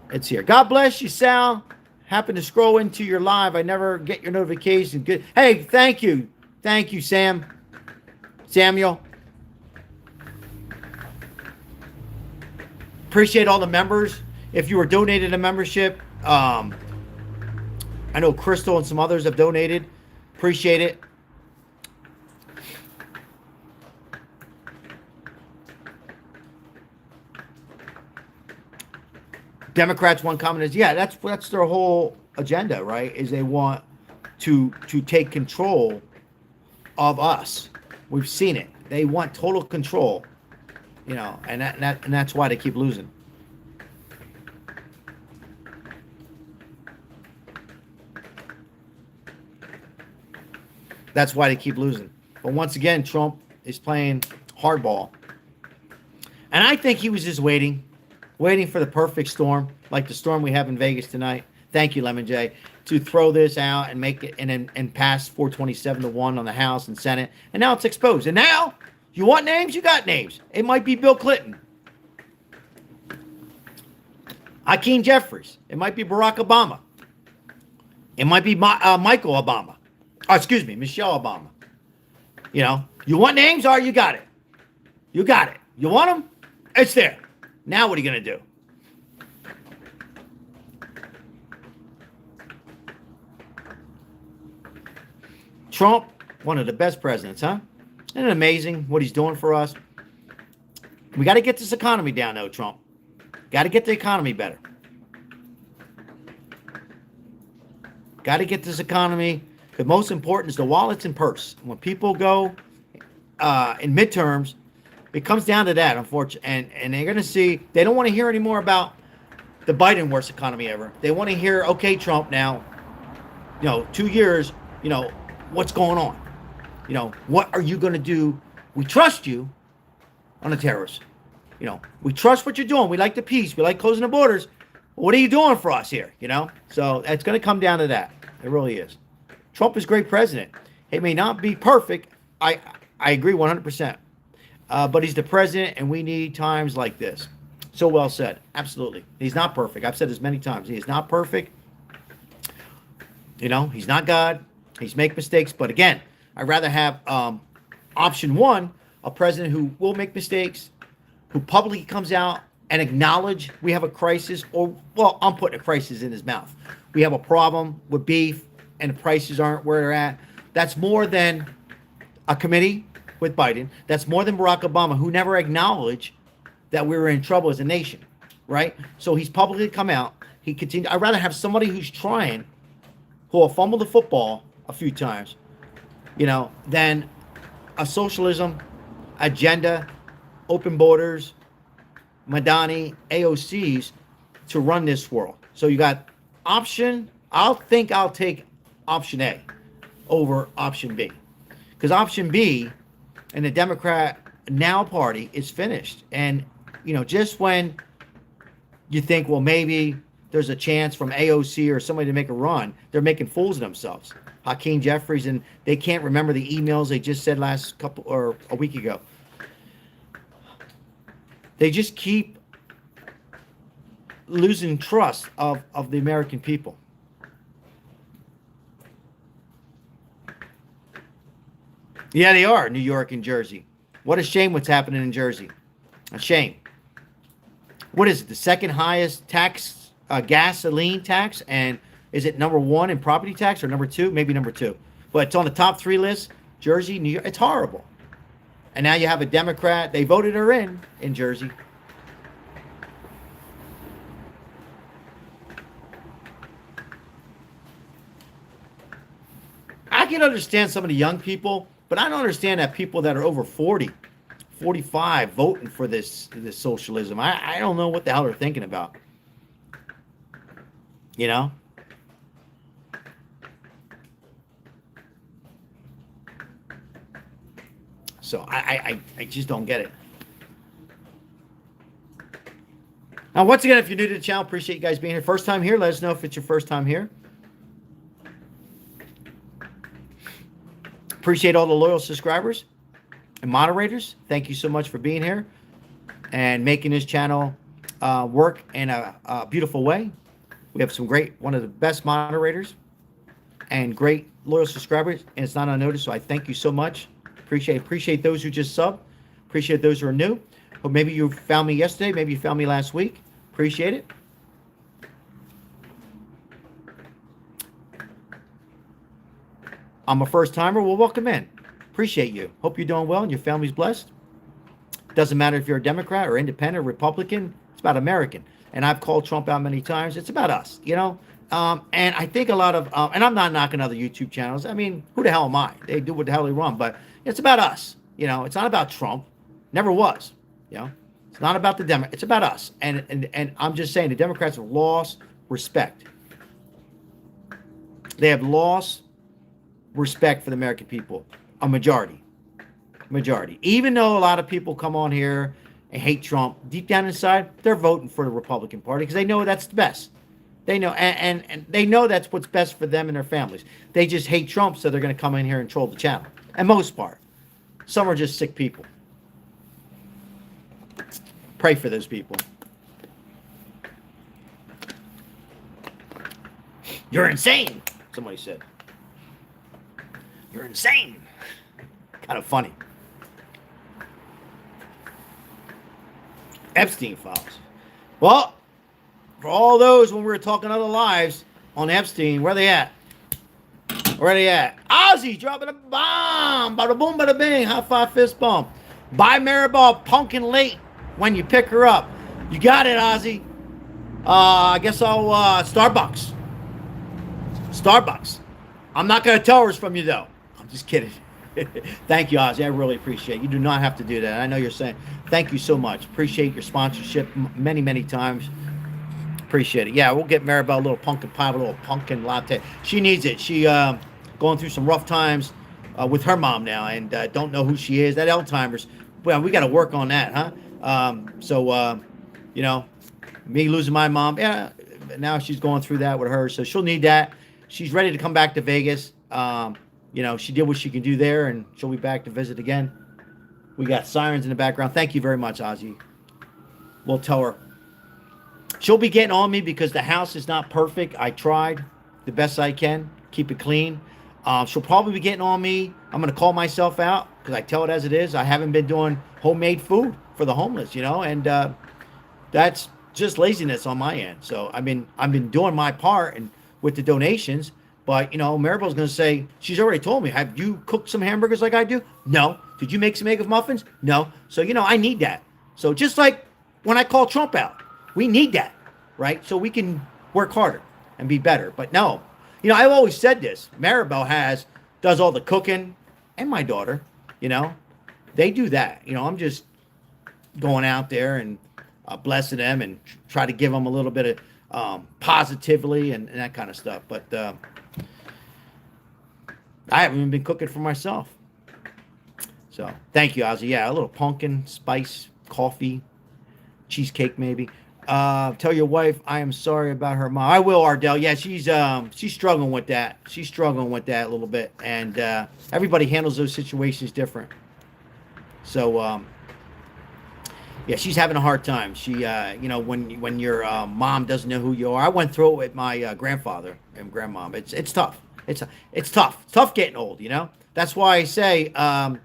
It's here. God bless you, Sal. Happen to scroll into your live. I never get your notification. Good. Hey, thank you, Sam. Samuel. Appreciate all the members. If you were donated a membership, I know Crystal and some others have donated. Appreciate it. Democrats one comment is, yeah, that's their whole agenda, right? Is they want to take control of us. We've seen it. They want total control, and that's why they keep losing. That's why they keep losing. But once again, Trump is playing hardball. And I think he was just waiting for the perfect storm, like the storm we have in Vegas tonight. Thank you, Lemon J, to throw this out and make it and pass 427-1 on the House and Senate. And now it's exposed. And now, you want names? You got names. It might be Bill Clinton. Hakeem Jeffries. It might be Barack Obama. It might be Michael Obama. Excuse me, Michelle Obama. You want names? All right, you got it. You got it. You want them? It's there. Now what are you going to do? Trump, one of the best presidents, huh? Isn't it amazing what he's doing for us? We got to get this economy down, though, Trump. Got to get the economy better. Got to get this economy. The most important is the wallets and purse. When people go in midterms, it comes down to that, unfortunately. And they're going to see, they don't want to hear any more about the Biden worst economy ever. They want to hear, okay, Trump, now, 2 years, what's going on? What are you going to do? We trust you on the terrorists. We trust what you're doing. We like the peace. We like closing the borders. What are you doing for us here? So it's going to come down to that. It really is. Trump is a great president. He may not be perfect. I agree 100%. But he's the president, and we need times like this. So well said. Absolutely. He's not perfect. I've said this many times. He is not perfect. He's not God. He's make mistakes. But again, I'd rather have option one, a president who will make mistakes, who publicly comes out and acknowledge we have a crisis, or, well, I'm putting a crisis in his mouth. We have a problem with beef, and the prices aren't where they're at. That's more than a committee with Biden. That's more than Barack Obama, who never acknowledged that we were in trouble as a nation, right? So he's publicly come out. He continued. I'd rather have somebody who's trying, who will fumble the football a few times, than a socialism agenda, open borders, Madani, AOCs to run this world. So you got option. I'll take option A over option B, because option B and the Democrat Now Party is finished. And just when you think, well, maybe there's a chance from AOC or somebody to make a run, they're making fools of themselves. Hakeem Jeffries, and they can't remember the emails they just said a week ago. They just keep losing trust of the American people. Yeah, they are. New York and Jersey. What a shame what's happening in Jersey. A shame. What is it? The second highest tax, gasoline tax, and is it number one in property tax or number two? Maybe number two. But it's on the top three list. Jersey, New York. It's horrible. And now you have a Democrat. They voted her in Jersey. I can understand some of the young people, but I don't understand that people that are over 40, 45 voting for this socialism. I don't know what the hell they're thinking about. You know? So I just don't get it. Now, once again, if you're new to the channel, appreciate you guys being here. First time here, let us know if it's your first time here. Appreciate all the loyal subscribers and moderators. Thank you so much for being here and making this channel work in a beautiful way. We have one of the best moderators and great loyal subscribers, and it's not unnoticed, so I thank you so much. Appreciate those who just sub. Appreciate those who are new. Or maybe you found me yesterday. Maybe you found me last week. Appreciate it. I'm a first timer. Well, welcome in. Appreciate you. Hope you're doing well and your family's blessed. Doesn't matter if you're a Democrat or independent or Republican. It's about American. And I've called Trump out many times. It's about us, you know. And I think a lot of, and I'm not knocking other YouTube channels. I mean, who the hell am I? They do what the hell they run. But it's about us. You know, it's not about Trump. Never was. You know, it's not about the Democrats. It's about us. And I'm just saying the Democrats have lost respect. They have lost respect for the American people. A majority. Even though a lot of people come on here and hate Trump, deep down inside, they're voting for the Republican Party because they know that's the best. They know, and they know that's what's best for them and their families. They just hate Trump, so they're going to come in here and troll the channel. And most part. Some are just sick people. Pray for those people. You're insane, somebody said. You're insane. Kind of funny. Epstein files. Well, for all those when we were talking other lives on Epstein, where they at? Where they at? Ozzy dropping a bomb. Bada boom, bada bing. High five, fist bump. Buy Maribel pumpkin late when you pick her up. You got it, Ozzy. I guess I'll Starbucks. I'm not going to tell her it's from you, though. I'm just kidding. Thank you, Ozzy. I really appreciate it. You do not have to do that. I know you're saying thank you so much. Appreciate your sponsorship many, many times. Appreciate it. Yeah, we'll get Maribel a little pumpkin pie, a little pumpkin latte. She needs it. She going through some rough times with her mom now and don't know who she is. That Alzheimer's. Well, we got to work on that, huh? You know, me losing my mom. Yeah, now she's going through that with her. So she'll need that. She's ready to come back to Vegas. You know, she did what she can do there, and she'll be back to visit again. We got sirens in the background. Thank you very much, Ozzy. We'll tell her. She'll be getting on me because the house is not perfect. I tried the best I can. Keep it clean. She'll probably be getting on me. I'm going to call myself out because I tell it as it is. I haven't been doing homemade food for the homeless, you know, and that's just laziness on my end. So, I've been doing my part and with the donations. But, you know, Maribel's going to say, she's already told me, have you cooked some hamburgers like I do? No. Did you make some egg muffins? No. So, you know, I need that. So just like when I call Trump out, we need that, right? So we can work harder and be better. But no, you know, I've always said this. Maribel does all the cooking, and my daughter, you know, they do that. You know, I'm just going out there and blessing them and try to give them a little bit of positively and that kind of stuff. But I haven't even been cooking for myself. So thank you, Ozzy. Yeah, a little pumpkin spice coffee, cheesecake maybe. Tell your wife I am sorry about her mom. I will, Ardell. Yeah, she's struggling with that. She's struggling with that a little bit, and everybody handles those situations different. So Yeah, she's having a hard time. She, when your mom doesn't know who you are. I went through it with my grandfather and grandmom. It's tough. It's tough. It's tough getting old. That's why I say, for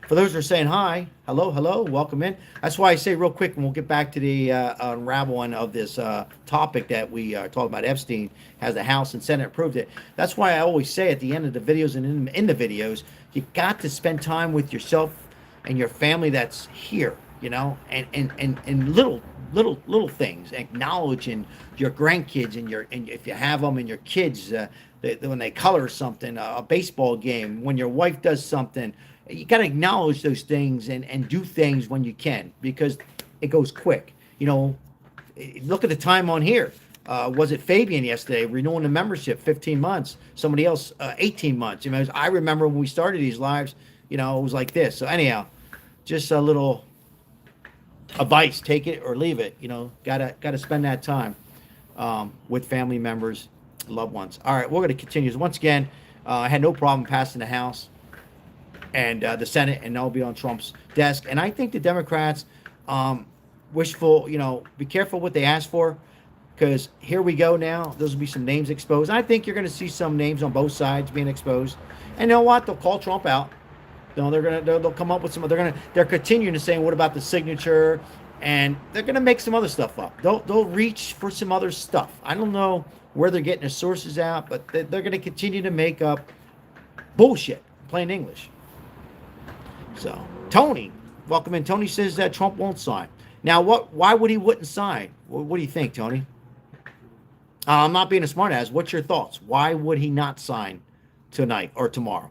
those who are saying hi, hello, welcome in. That's why I say real quick, and we'll get back to the unraveling of this topic that we are talking about. Epstein has the House and Senate approved it. That's why I always say at the end of the videos and in the videos, you got to spend time with yourself and your family that's here, and little things, acknowledging your grandkids and if you have them, and your kids, when they color something, a baseball game, when your wife does something. You got to acknowledge those things and do things when you can, because it goes quick. Look at the time on here. Was it Fabian yesterday renewing the membership 15 months? Somebody else 18 months. I remember when we started these lives, it was like this. So anyhow, just a little advice: take it or leave it. Gotta spend that time with family members, loved ones. All right, we're going to continue. Once again, I had no problem passing the House and the Senate, and that'll be on Trump's desk. And I think the Democrats, wishful, be careful what they ask for, because here we go now. There'll be some names exposed. I think you're going to see some names on both sides being exposed. And you know what? They'll call Trump out. They'll come up with some. They're continuing to say, what about the signature? And they're gonna make some other stuff up. They'll reach for some other stuff. I don't know where they're getting their sources out, but they're gonna continue to make up bullshit, plain English. So Tony, welcome in. Tony says that Trump won't sign. Now, why would he wouldn't sign? What do you think, Tony? I'm not being a smartass. What's your thoughts? Why would he not sign tonight or tomorrow?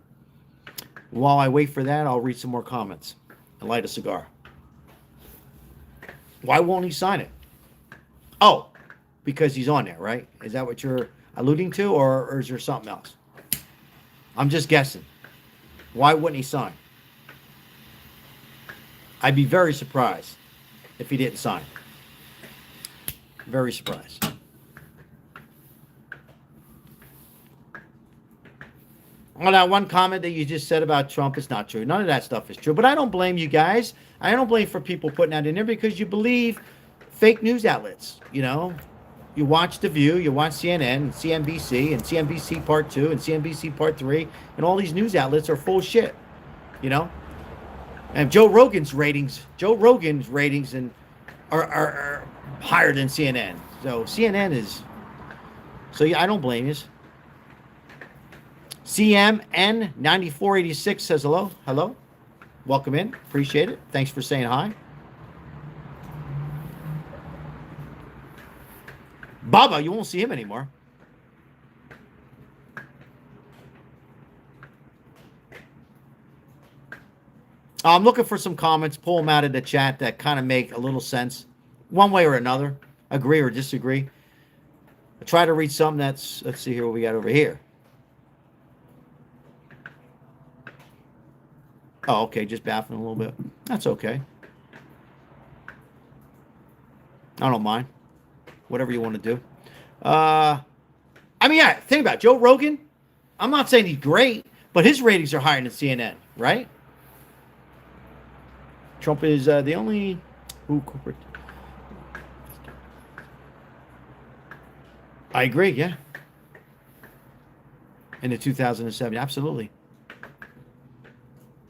While I wait for that, I'll read some more comments and light a cigar. Why won't he sign it? Oh, because he's on there, right? Is that what you're alluding to, or is there something else? I'm just guessing. Why wouldn't he sign? I'd be very surprised if he didn't sign. Very surprised. Well, that one comment that you just said about Trump is not true. None of that stuff is true. But I don't blame you guys. I don't blame for people putting that in there, because you believe fake news outlets. You watch The View, you watch CNN and CNBC and CNBC Part 2 and CNBC Part 3, and all these news outlets are full of shit. And Joe Rogan's ratings and are higher than CNN. So CNN is. So yeah, I don't blame you. CMN 9486 says hello. Hello. Welcome in. Appreciate it. Thanks for saying hi. Baba, you won't see him anymore. I'm looking for some comments. Pull them out of the chat that kind of make a little sense, one way or another. Agree or disagree. I try to read something that's. Let's see here what we got over here. Oh, okay, just baffling a little bit. That's okay. I don't mind. Whatever you want to do. Yeah, think about it. Joe Rogan. I'm not saying he's great, but his ratings are higher than CNN, right? Trump is the only corporate. I agree, yeah. In the 2007, absolutely.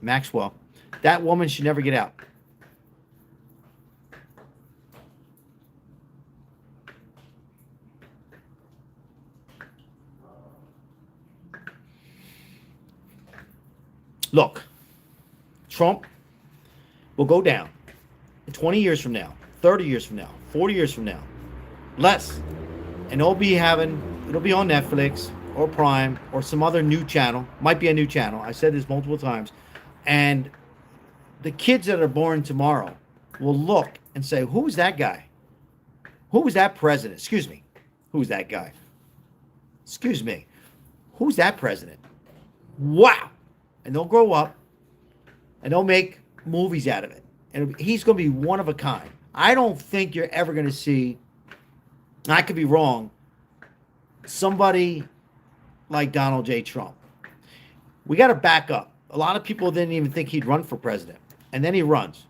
Maxwell. That woman should never get out. Look, Trump will go down 20 years from now, 30 years from now, 40 years from now, less. And it'll be on Netflix or Prime or some other new channel. Might be a new channel. I said this multiple times. And the kids that are born tomorrow will look and say, who was that guy? Who was that president? Excuse me. Who's that guy? Excuse me. Who's that president? Wow. And they'll grow up and they'll make movies out of it. And he's going to be one of a kind. I don't think you're ever going to see, I could be wrong, somebody like Donald J. Trump. We got to back up. A lot of people didn't even think he'd run for president. And then he runs.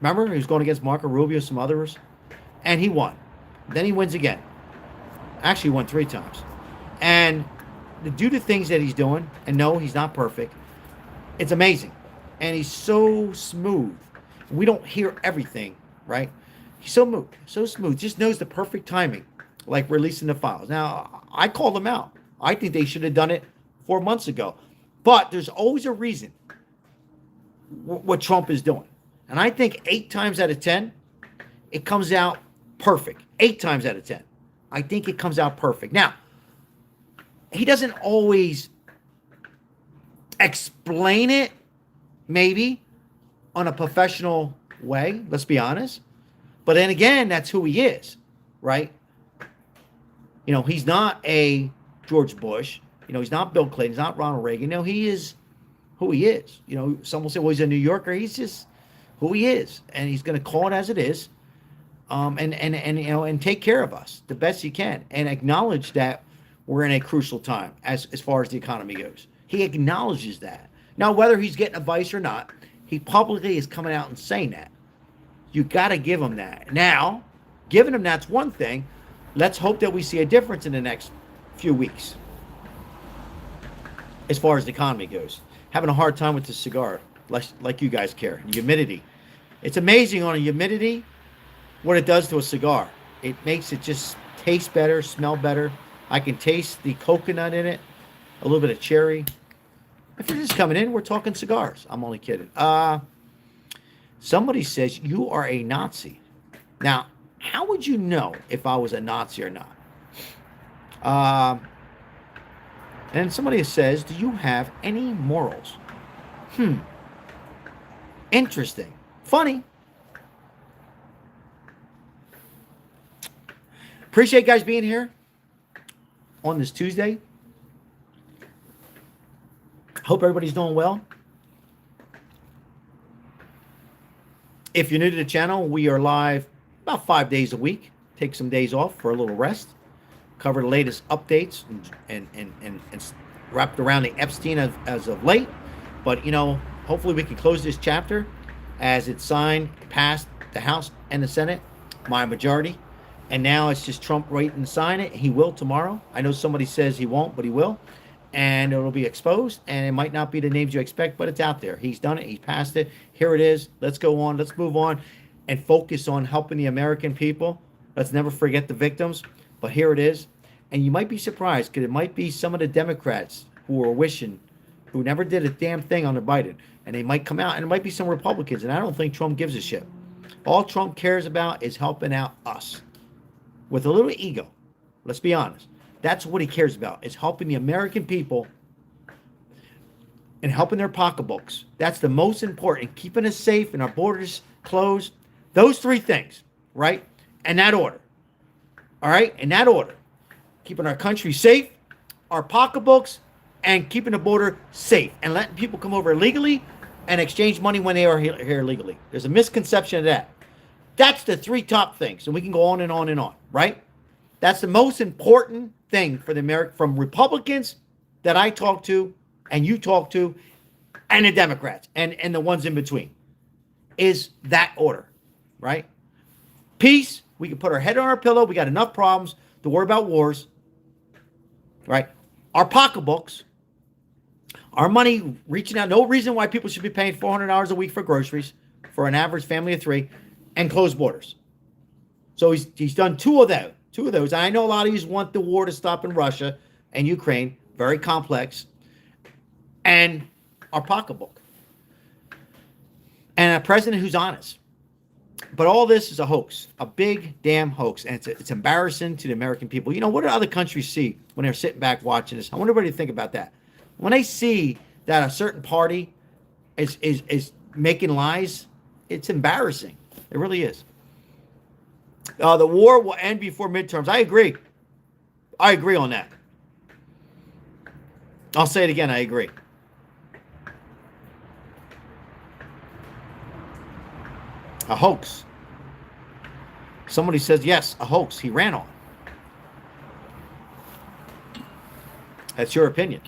Remember, he was going against Marco Rubio, some others, and he won. Then he wins again. Actually, won 3 times. And to do the things that he's doing, and no, he's not perfect. It's amazing, and he's so smooth. We don't hear everything, right? He's so smooth. Just knows the perfect timing, like releasing the files. Now, I called him out. I think they should have done it 4 months ago, but there's always a reason what Trump is doing, and I think 8 times out of 10, it comes out perfect. 8 times out of 10, I think it comes out perfect. Now, he doesn't always explain it, maybe, on a professional way, let's be honest. But then again, that's who he is, right? He's not a George Bush. He's not Bill Clinton. He's not Ronald Reagan. He is who he is. Some will say, well, he's a New Yorker. He's just who he is. And he's going to call it as it is. And take care of us the best he can. And acknowledge that we're in a crucial time as far as the economy goes. He acknowledges that. Now, whether he's getting advice or not, he publicly is coming out and saying that. You got to give him that. Now, giving him that's one thing. Let's hope that we see a difference in the next few weeks as far as the economy goes. Having a hard time with the cigar, like you guys care. Humidity. It's amazing on a humidity what it does to a cigar. It makes it just taste better, smell better. I can taste the coconut in it, a little bit of cherry. If you're just coming in, we're talking cigars. I'm only kidding. Somebody says you are a Nazi. Now, how would you know if I was a Nazi or not? And somebody says, do you have any morals? Interesting. Funny. Appreciate you guys being here on this Tuesday. Hope everybody's doing well. If you're new to the channel, we are live about 5 days a week. Take some days off for a little rest. Cover the latest updates and wrapped around the Epstein as of late. But, hopefully we can close this chapter as it's signed, passed the House and the Senate, my majority. And now it's just Trump waiting to sign it. He will tomorrow. I know somebody says he won't, but he will. And it'll be exposed. And it might not be the names you expect, but it's out there. He's done it. He's passed it. Here it is. Let's go on. Let's move on and focus on helping the American people. Let's never forget the victims. But here it is. And you might be surprised because it might be some of the Democrats who are wishing, who never did a damn thing under Biden. And they might come out. And it might be some Republicans. And I don't think Trump gives a shit. All Trump cares about is helping out us. With a little ego. Let's be honest. That's what he cares about. Is helping the American people and helping their pocketbooks. That's the most important. Keeping us safe and our borders closed. Those 3 things, right? In that order. All right? In that order. Keeping our country safe, our pocketbooks, and keeping the border safe. And letting people come over legally and exchange money when they are here legally. There's a misconception of that. That's the 3 top things. And we can go on and on and on, right? That's the most important thing for the American, from Republicans that I talk to and you talk to and the Democrats and the ones in between is that order, right? Peace. We can put our head on our pillow. We got enough problems to worry about wars, right? Our pocketbooks, our money reaching out. No reason why people should be paying $400 a week for groceries for an average family of 3 and closed borders. So he's done 2 of those. 2 of those. I know a lot of you want the war to stop in Russia and Ukraine. Very complex. And our pocketbook. And a president who's honest. But all this is a hoax. A big damn hoax. And it's embarrassing to the American people. What do other countries see when they're sitting back watching this? I wonder what you think about that. When they see that a certain party is making lies, it's embarrassing. It really is. The war will end before midterms. I agree. I agree on that. I'll say it again. I agree. A hoax. Somebody says, yes, a hoax. He ran on. That's your opinion.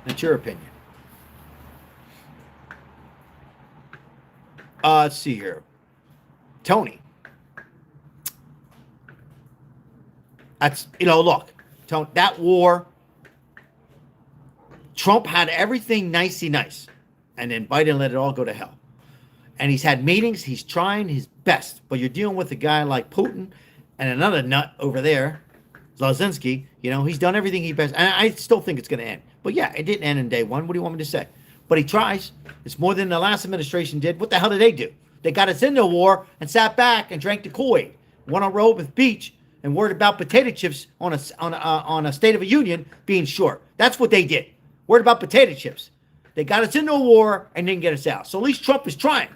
That's your opinion. Let's see here. Tony. That's, look, Tony, that war, Trump had everything nicey nice. And then Biden let it all go to hell. And he's had meetings. He's trying his best. But you're dealing with a guy like Putin and another nut over there, Zelensky. He's done everything he best. And I still think it's going to end. But yeah, it didn't end in day one. What do you want me to say? But he tries. It's more than the last administration did. What the hell did they do? They got us into a war and sat back and drank the Kool-Aid. Went on Rehoboth Beach and worried about potato chips on a State of a Union being short. That's what they did. Worried about potato chips. They got us into a war and didn't get us out. So at least Trump is trying.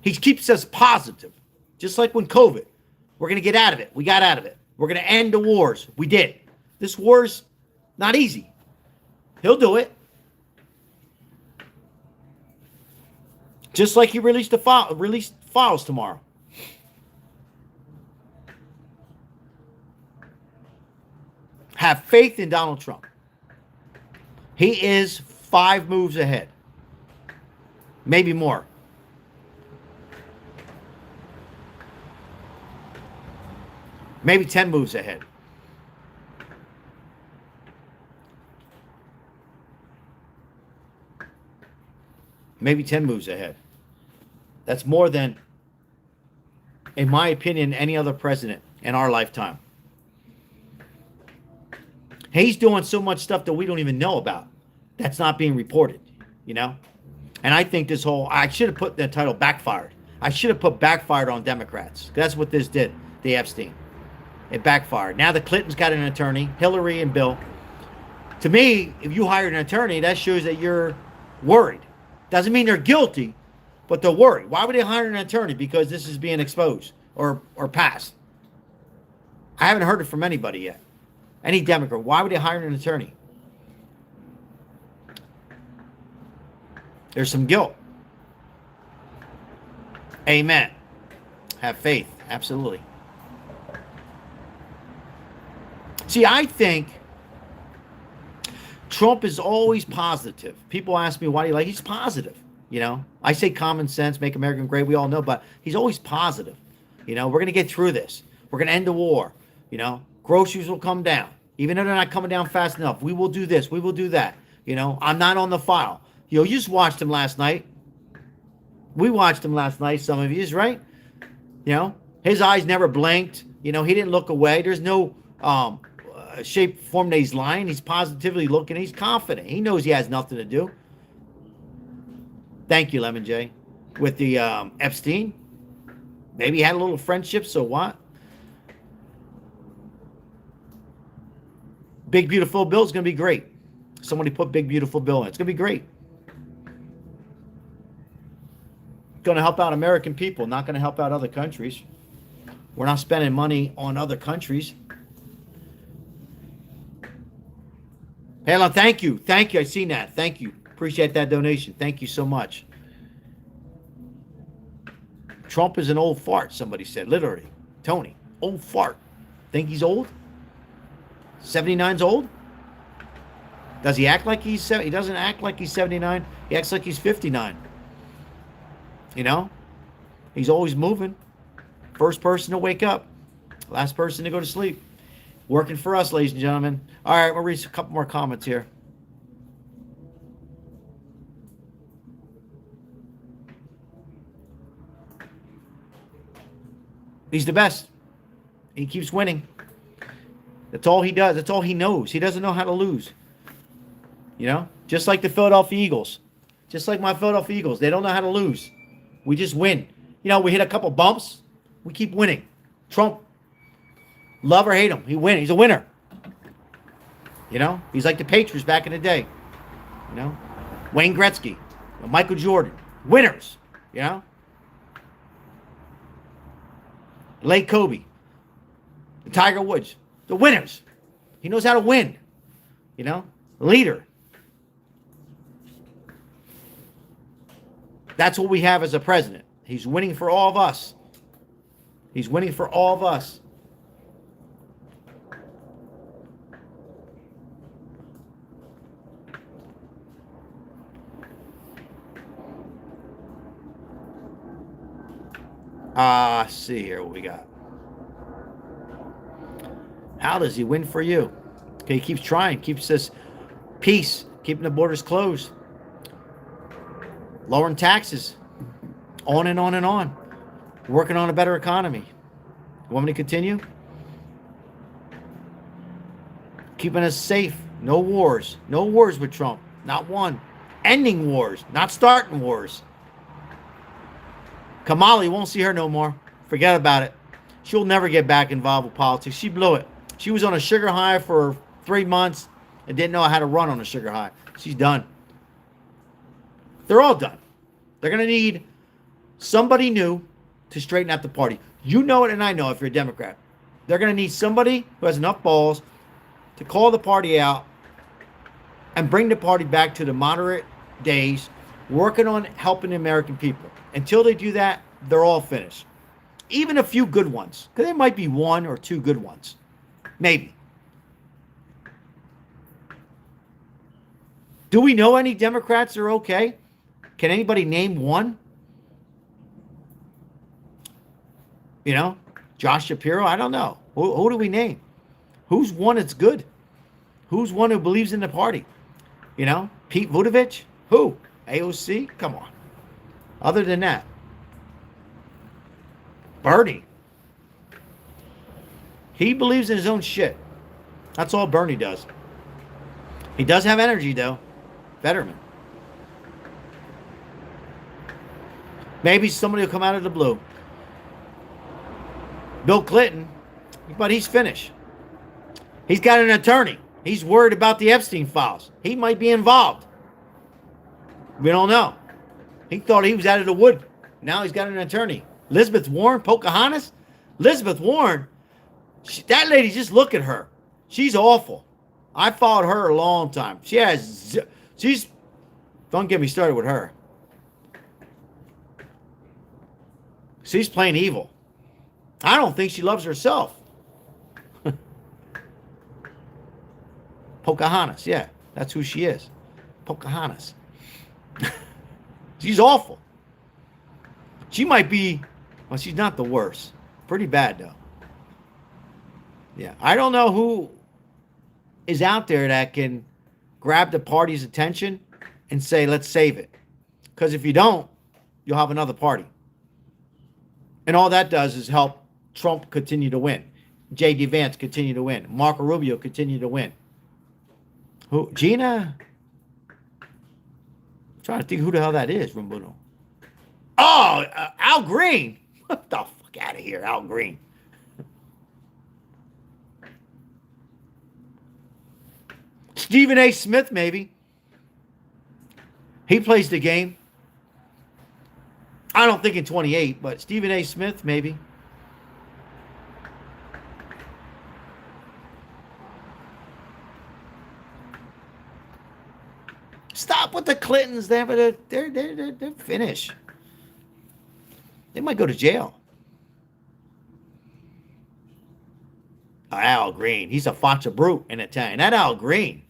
He keeps us positive. Just like when COVID. We're going to get out of it. We got out of it. We're going to end the wars. We did. This war's not easy. He'll do it. Just like he released files tomorrow. Have faith in Donald Trump. He is 5 moves ahead. Maybe more. Maybe 10 moves ahead. Maybe 10 moves ahead. That's more than, in my opinion, any other president in our lifetime. He's doing so much stuff that we don't even know about. That's not being reported, And I think I should have put the title backfired. I should have put backfired on Democrats. That's what this did, the Epstein. It backfired. Now the Clintons got an attorney, Hillary and Bill. To me, if you hired an attorney, that shows that you're worried. Doesn't mean they're guilty, but they're worried. Why would they hire an attorney? Because this is being exposed or passed. I haven't heard it from anybody yet. Any Democrat. Why would they hire an attorney? There's some guilt. Amen. Have faith. Absolutely. See, I think Trump is always positive. People ask me, why do you like? He's positive. I say common sense, make America great. We all know, but he's always positive. We're going to get through this. We're going to end the war. Groceries will come down. Even though they're not coming down fast enough. We will do this. We will do that. I'm not on the file. You just watched him last night. We watched him last night, some of you, right? His eyes never blinked. He didn't look away. There's no shape, form that he's lying. He's positively looking. He's confident. He knows he has nothing to do. Thank you, Lemon J. With the Epstein. Maybe he had a little friendship, so what? Big Beautiful Bill is going to be great. Somebody put Big Beautiful Bill in. It's going to be great. Going to help out American people, not going to help out other countries. We're not spending money on other countries. Helen, thank you. Thank you. I seen that. Thank you. Appreciate that donation. Thank you so much. Trump is an old fart, somebody said. Literally. Tony, old fart. Think he's old? 79's old? Does he act like he's 70? He doesn't act like he's 79. He acts like he's 59. He's always moving. First person to wake up. Last person to go to sleep. Working for us, ladies and gentlemen. All right, we'll read a couple more comments here. He's the best. He keeps winning. That's all he does. That's all he knows. He doesn't know how to lose. Just like the Philadelphia Eagles. Just like my Philadelphia Eagles. They don't know how to lose. We just win. We hit a couple bumps. We keep winning. Trump, love or hate him, he wins. He's a winner. He's like the Patriots back in the day. Wayne Gretzky, Michael Jordan, winners. Lake Kobe, Tiger Woods, the winners. He knows how to win. Leader. That's what we have as a president. He's winning for all of us. He's winning for all of us. See here what we got. How does he win for you? Okay, he keeps trying, keeps this peace, keeping the borders closed, lowering taxes, on and on and on, working on a better economy. You want me to continue? Keeping us safe. No wars. No wars with Trump. Not one. Ending wars. Not starting wars. Kamala, you won't see her no more. Forget about it. She'll never get back involved with politics. She blew it. She was on a sugar high for 3 months and didn't know how to run on a sugar high. She's done. They're all done. They're going to need somebody new to straighten out the party. You know it and I know if you're a Democrat. They're going to need somebody who has enough balls to call the party out and bring the party back to the moderate days, working on helping the American people. Until they do that, they're all finished. Even a few good ones, because there might be 1 or 2 good ones. Maybe. Do we know any Democrats that are okay? Can anybody name one? You know, Josh Shapiro? I don't know. Who do we name? Who's one that's good? Who's one who believes in the party? You know, Pete Buttigieg? Who? AOC? Come on. Other than that, Bernie. He believes in his own shit. That's all Bernie does. He does have energy, though. Fetterman. Maybe somebody will come out of the blue. Bill Clinton, but he's finished. He's got an attorney. He's worried about the Epstein files. He might be involved. We don't know. He thought he was out of the wood. Now he's got an attorney. Elizabeth Warren, Pocahontas. Elizabeth Warren, that lady, just look at her. She's awful. I followed her a long time. She's, don't get me started with her. She's plain evil. I don't think she loves herself. Pocahontas, yeah, that's who she is. Pocahontas. She's awful. She might be, well, she's not the worst. Pretty bad, though. Yeah, I don't know who is out there that can grab the party's attention and say, let's save it. Because if you don't, you'll have another party. And all that does is help Trump continue to win. J.D. Vance continue to win. Marco Rubio continue to win. Who? Gina? I'm trying to think who the hell that is, Rumbuno. Oh, Al Green. What the fuck out of here, Al Green. Stephen A. Smith, maybe. He plays the game. I don't think in 28, but Stephen A. Smith, maybe. Stop with the Clintons. They're finished. They might go to jail. Al Green. He's a faccia brute in Italian. That Al Green.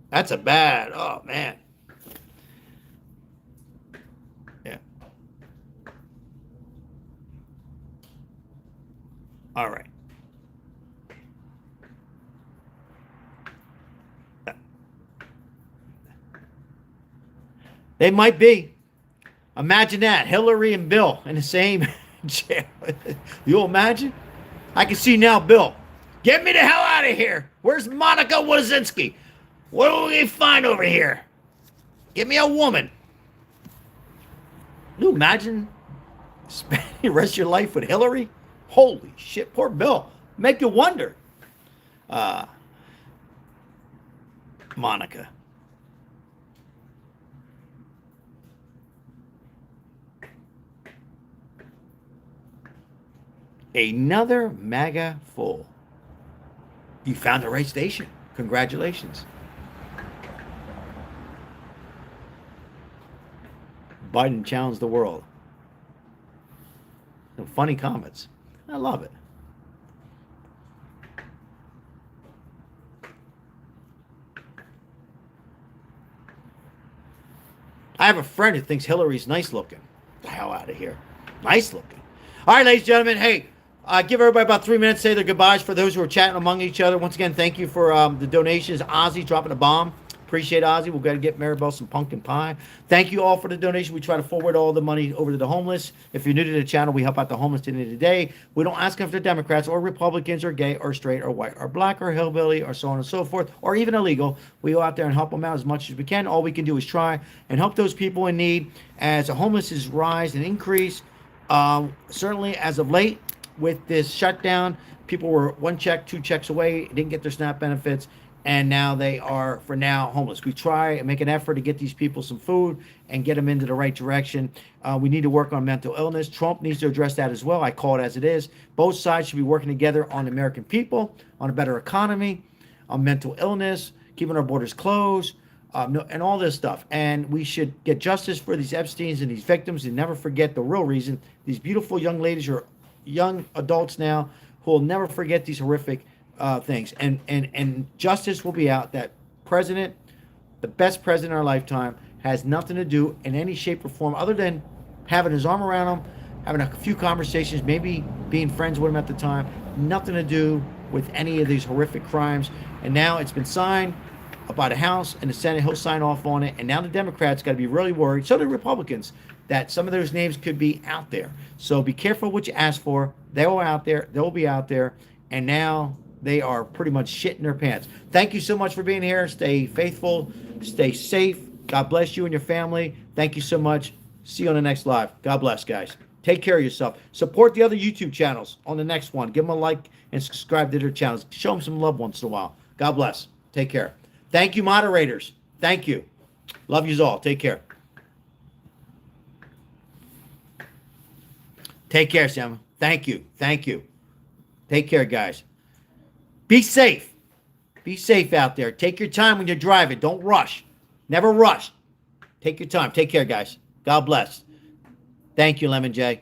That's a bad. Oh, man. Yeah. All right. They might be. Imagine that. Hillary and Bill in the same jail. You imagine? I can see now Bill. Get me the hell out of here. Where's Monica Wazinski? What do we find over here? Give me a woman. Can you imagine spending the rest of your life with Hillary? Holy shit. Poor Bill. Make you wonder. Monica. Another MAGA full. You found the right station. Congratulations. Biden challenged the world. Some funny comments. I love it. I have a friend who thinks Hillary's nice looking. The hell out of here. Nice looking. All right, ladies and gentlemen. Hey, give everybody about 3 minutes. Say their goodbyes for those who are chatting among each other. Once again, thank you for the donations. Ozzy dropping a bomb. Appreciate Ozzy. We've got to get Maribel some pumpkin pie. Thank you all for the donation. We try to forward all the money over to the homeless. If you're new to the channel, we help out the homeless at the end of the day. We don't ask them if they're Democrats or Republicans or gay or straight or white or black or hillbilly or so on and so forth or even illegal. We go out there and help them out as much as we can. All we can do is try and help those people in need as the homeless rise and increase. Certainly as of late with this shutdown, people were 1 check, 2 checks away, didn't get their SNAP benefits. And now they are, for now, homeless. We try and make an effort to get these people some food and get them into the right direction. We need to work on mental illness. Trump needs to address that as well. I call it as it is. Both sides should be working together on the American people, on a better economy, on mental illness, keeping our borders closed, and all this stuff. And we should get justice for these Epsteins and these victims and never forget the real reason. These beautiful young ladies are young adults now who will never forget these horrific things, and justice will be out. That president, the best president in our lifetime, has nothing to do in any shape or form other than having his arm around him, having a few conversations, maybe being friends with him at the time. Nothing to do with any of these horrific crimes. And now it's been signed by the House and the Senate. He'll sign off on it. And now the Democrats got to be really worried, so do the Republicans, that some of those names could be out there. So be careful what you ask for. They will out there. They'll be out there. And now they are pretty much shitting their pants. Thank you so much for being here. Stay faithful. Stay safe. God bless you and your family. Thank you so much. See you on the next live. God bless, guys. Take care of yourself. Support the other YouTube channels on the next one. Give them a like and subscribe to their channels. Show them some love once in a while. God bless. Take care. Thank you, moderators. Thank you. Love yous all. Take care. Take care, Sam. Thank you. Thank you. Take care, guys. Be safe. Be safe out there. Take your time when you're driving. Don't rush. Never rush. Take your time. Take care, guys. God bless. Thank you, Lemon J.